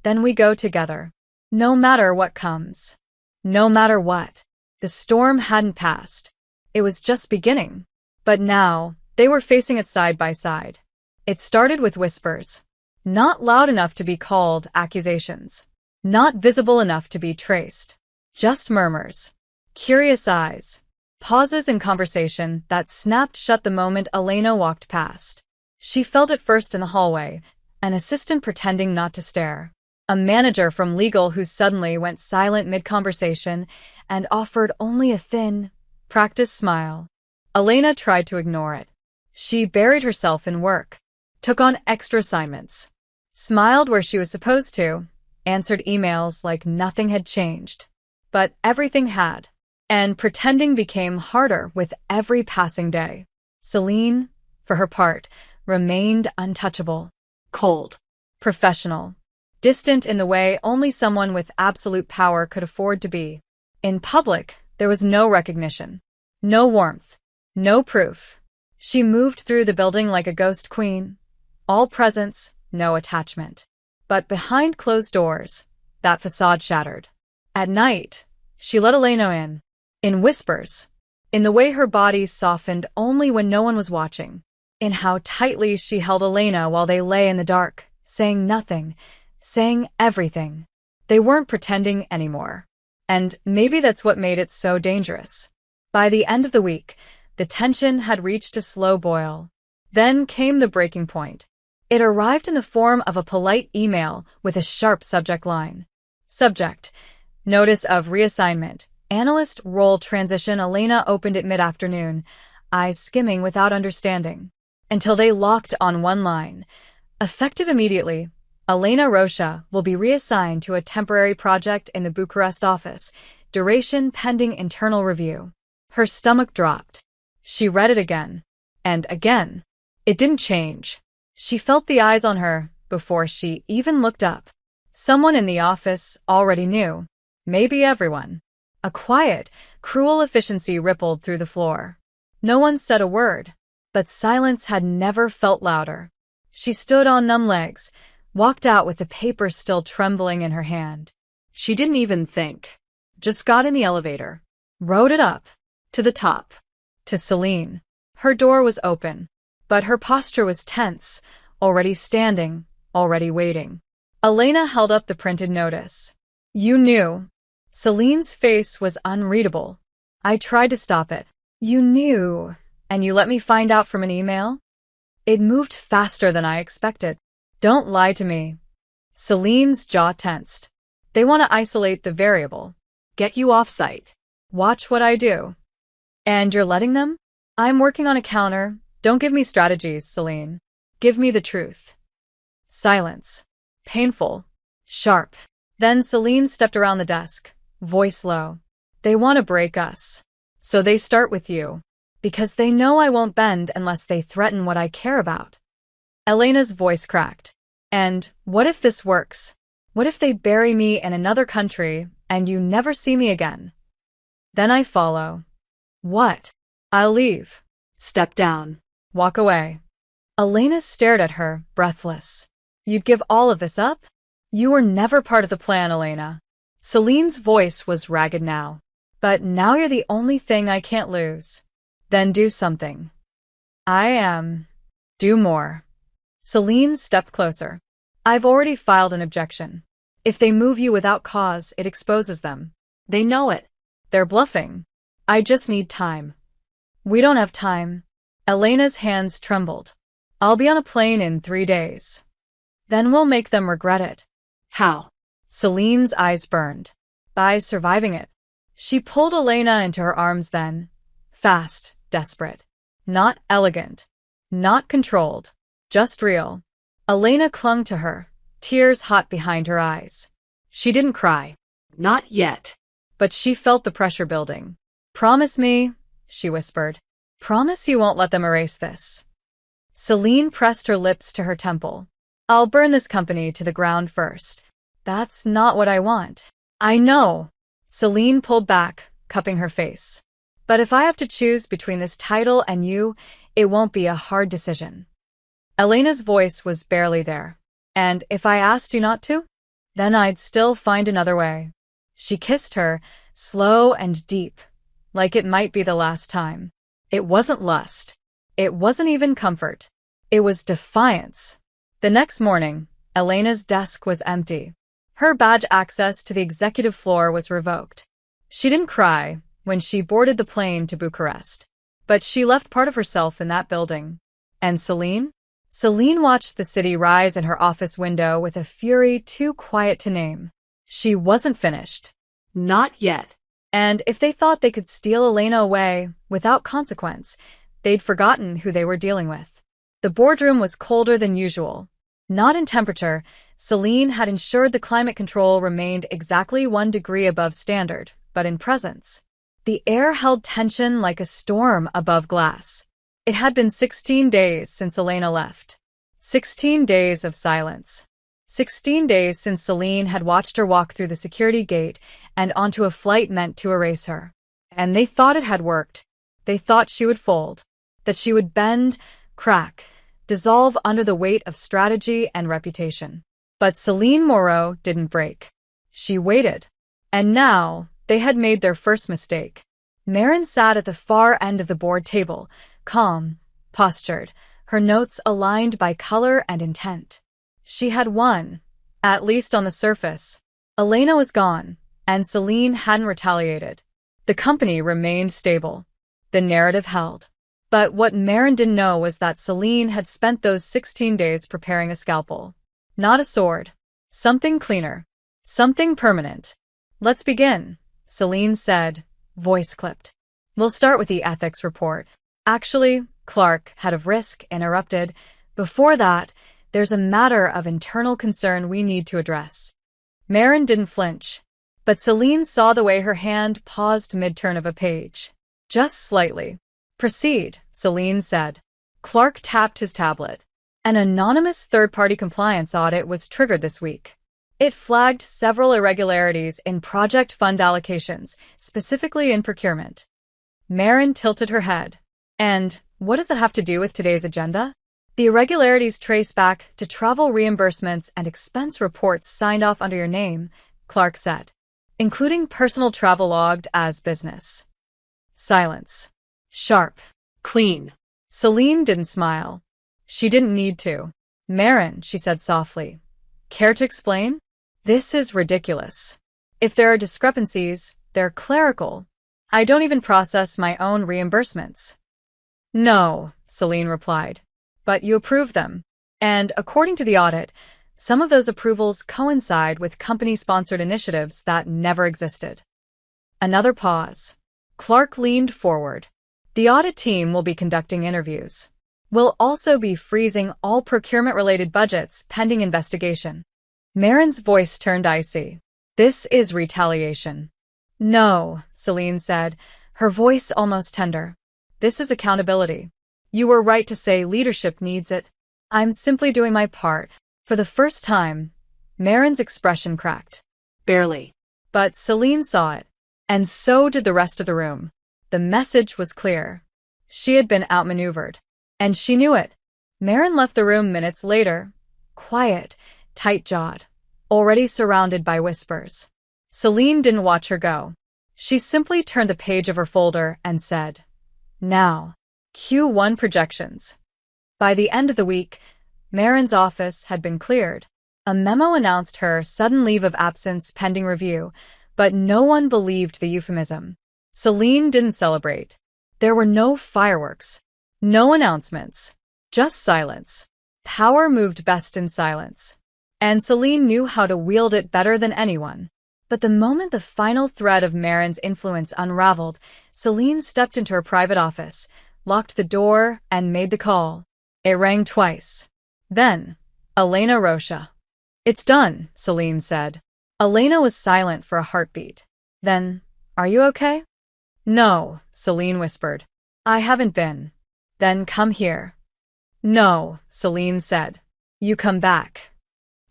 Then we go together. No matter what comes. No matter what. The storm hadn't passed. It was just beginning. But now, they were facing it side by side. It started with whispers. Not loud enough to be called accusations. Not visible enough to be traced. Just murmurs. Curious eyes. Pauses in conversation that snapped shut the moment Elena walked past. She felt it first in the hallway, an assistant pretending not to stare. A manager from legal who suddenly went silent mid-conversation, and offered only a thin, practiced smile. Elena tried to ignore it. She buried herself in work, took on extra assignments, smiled where she was supposed to, answered emails like nothing had changed. But everything had, and pretending became harder with every passing day. Celine, for her part, remained untouchable. Cold. Professional. Distant in the way only someone with absolute power could afford to be. In public, there was no recognition, no warmth, no proof. She moved through the building like a ghost queen. All presence, no attachment. But behind closed doors, that facade shattered. At night, she let Elena in whispers, in the way her body softened only when no one was watching, in how tightly she held Elena while they lay in the dark, saying nothing, saying everything. They weren't pretending anymore. And maybe that's what made it so dangerous. By the end of the week, the tension had reached a slow boil. Then came the breaking point. It arrived in the form of a polite email with a sharp subject line. Subject: Notice of reassignment. Analyst role transition. Elena opened it mid-afternoon, eyes skimming without understanding, until they locked on one line. Effective immediately, Elena Rocha will be reassigned to a temporary project in the Bucharest office, duration pending internal review. Her stomach dropped. She read it again, and again. It didn't change. She felt the eyes on her before she even looked up. Someone in the office already knew. Maybe everyone. A quiet, cruel efficiency rippled through the floor. No one said a word, but silence had never felt louder. She stood on numb legs, walked out with the paper still trembling in her hand. She didn't even think. Just got in the elevator. Rode it up. To the top. To Celine. Her door was open, but her posture was tense, already standing, already waiting. Elena held up the printed notice. You knew. Celine's face was unreadable. I tried to stop it. You knew, and you let me find out from an email? It moved faster than I expected. Don't lie to me. Celine's jaw tensed. They want to isolate the variable. Get you off-site. Watch what I do. And you're letting them? I'm working on a counter. Don't give me strategies, Celine. Give me the truth. Silence. Painful. Sharp. Then Celine stepped around the desk, voice low. They want to break us. So they start with you. Because they know I won't bend unless they threaten what I care about. Elena's voice cracked. And what if this works? What if they bury me in another country and you never see me again? Then I follow. What? I'll leave. Step down. Walk away. Elena stared at her, breathless. You'd give all of this up? You were never part of the plan, Elena. Celine's voice was ragged now. But now you're the only thing I can't lose. Then do something. Do more. Celine stepped closer. I've already filed an objection. If they move you without cause, it exposes them. They know it. They're bluffing. I just need time. We don't have time. Elena's hands trembled. I'll be on a plane in 3 days. Then we'll make them regret it. How? Celine's eyes burned. By surviving it. She pulled Elena into her arms then. Fast, desperate. Not elegant. Not controlled. Just real. Elena clung to her, tears hot behind her eyes. She didn't cry. Not yet. But she felt the pressure building. Promise me, she whispered. Promise you won't let them erase this. Celine pressed her lips to her temple. I'll burn this company to the ground first. That's not what I want. I know. Celine pulled back, cupping her face. But if I have to choose between this title and you, it won't be a hard decision. Elena's voice was barely there. And if I asked you not to? Then I'd still find another way. She kissed her, slow and deep, like it might be the last time. It wasn't lust. It wasn't even comfort. It was defiance. The next morning, Elena's desk was empty. Her badge access to the executive floor was revoked. She didn't cry when she boarded the plane to Bucharest, but she left part of herself in that building. And Celine? Celine watched the city rise in her office window with a fury too quiet to name. She wasn't finished. Not yet. And if they thought they could steal Elena away without consequence, they'd forgotten who they were dealing with. The boardroom was colder than usual. Not in temperature, Celine had ensured the climate control remained exactly 1 degree above standard, but in presence. The air held tension like a storm above glass. It had been 16 days since Elena left. 16 days of silence. 16 days since Celine had watched her walk through the security gate and onto a flight meant to erase her. And they thought it had worked. They thought she would fold, that she would bend, crack, dissolve under the weight of strategy and reputation. But Celine Moreau didn't break. She waited. And now, they had made their first mistake. Marin sat at the far end of the board table, calm, postured, her notes aligned by color and intent. She had won, at least on the surface. Elena was gone, and Celine hadn't retaliated. The company remained stable. The narrative held. But what Marin didn't know was that Celine had spent those 16 days preparing a scalpel. Not a sword. Something cleaner. Something permanent. "Let's begin," Celine said, voice clipped. "We'll start with the ethics report." Actually, Clark, head of risk, interrupted. "Before that, there's a matter of internal concern we need to address." Marin didn't flinch, but Celine saw the way her hand paused mid-turn of a page. "Just slightly." "Proceed," Celine said. Clark tapped his tablet. An anonymous third-party compliance audit was triggered this week. It flagged several irregularities in project fund allocations, specifically in procurement. Marin tilted her head. "And what does that have to do with today's agenda?" "The irregularities trace back to travel reimbursements and expense reports signed off under your name," Clark said, "including personal travel logged as business." Silence. Sharp. Clean. Celine didn't smile. She didn't need to. "Marin," she said softly. "Care to explain? This is ridiculous. If there are discrepancies, they're clerical. I don't even process my own reimbursements." "No," Celine replied. "But you approve them. And according to the audit, some of those approvals coincide with company-sponsored initiatives that never existed." Another pause. Clark leaned forward. "The audit team will be conducting interviews. We'll also be freezing all procurement-related budgets pending investigation." Marin's voice turned icy. "This is retaliation." "No," Celine said, her voice almost tender. "This is accountability. You were right to say leadership needs it. I'm simply doing my part." For the first time, Marin's expression cracked. Barely. But Celine saw it, and so did the rest of the room. The message was clear. She had been outmaneuvered, and she knew it. Marin left the room minutes later, quiet, tight-jawed, already surrounded by whispers. Celine didn't watch her go. She simply turned the page of her folder and said, "Now, Q1 projections." By the end of the week, Marin's office had been cleared. A memo announced her sudden leave of absence pending review, but no one believed the euphemism. Celine didn't celebrate. There were no fireworks, no announcements, just silence. Power moved best in silence, and Celine knew how to wield it better than anyone. But the moment the final thread of Marin's influence unraveled, Celine stepped into her private office, locked the door, and made the call. It rang twice. Then, Elena Rocha. "It's done," Celine said. Elena was silent for a heartbeat. Then, "Are you okay?" "No," Celine whispered. "I haven't been." "Then come here." "No," Celine said. "You come back."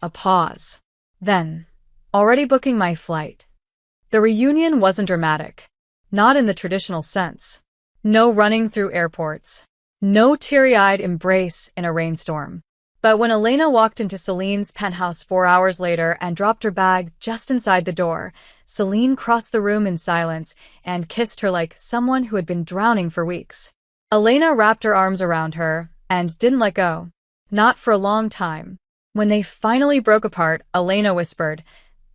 A pause. Then, "Already booking my flight." The reunion wasn't dramatic. Not in the traditional sense. No running through airports. No teary-eyed embrace in a rainstorm. But when Elena walked into Celine's penthouse 4 hours later and dropped her bag just inside the door, Celine crossed the room in silence and kissed her like someone who had been drowning for weeks. Elena wrapped her arms around her and didn't let go. Not for a long time. When they finally broke apart, Elena whispered,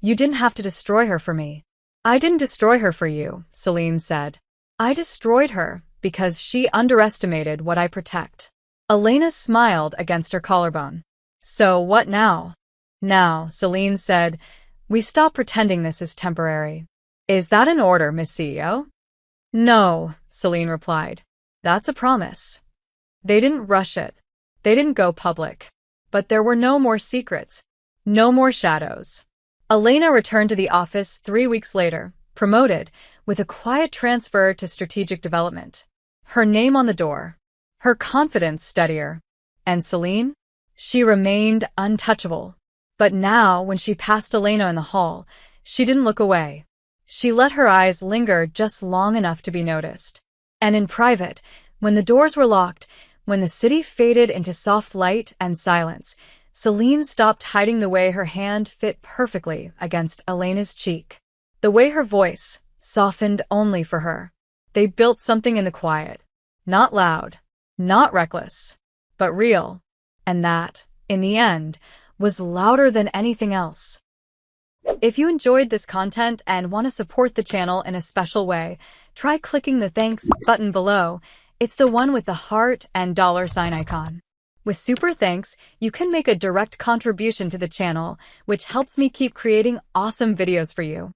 "You didn't have to destroy her for me." "I didn't destroy her for you," Celine said. "I destroyed her because she underestimated what I protect." Elena smiled against her collarbone. "So what now?" "Now," Celine said, "we stop pretending this is temporary. Is that an order, Miss CEO? No, Celine replied. That's a promise. They didn't rush it. They didn't go public. But there were no more secrets. No more shadows. Elena returned to the office 3 weeks later, promoted, with a quiet transfer to strategic development. Her name on the door. Her confidence steadier. And Celine? She remained untouchable. But now, when she passed Elena in the hall, she didn't look away. She let her eyes linger just long enough to be noticed. And in private, when the doors were locked, when the city faded into soft light and silence, Celine stopped hiding the way her hand fit perfectly against Elena's cheek. The way her voice softened only for her. They built something in the quiet. Not loud, not reckless, but real. And that, in the end, was louder than anything else. If you enjoyed this content and want to support the channel in a special way, try clicking the thanks button below. It's the one with the heart and $sign icon. With super thanks, you can make a direct contribution to the channel, which helps me keep creating awesome videos for you.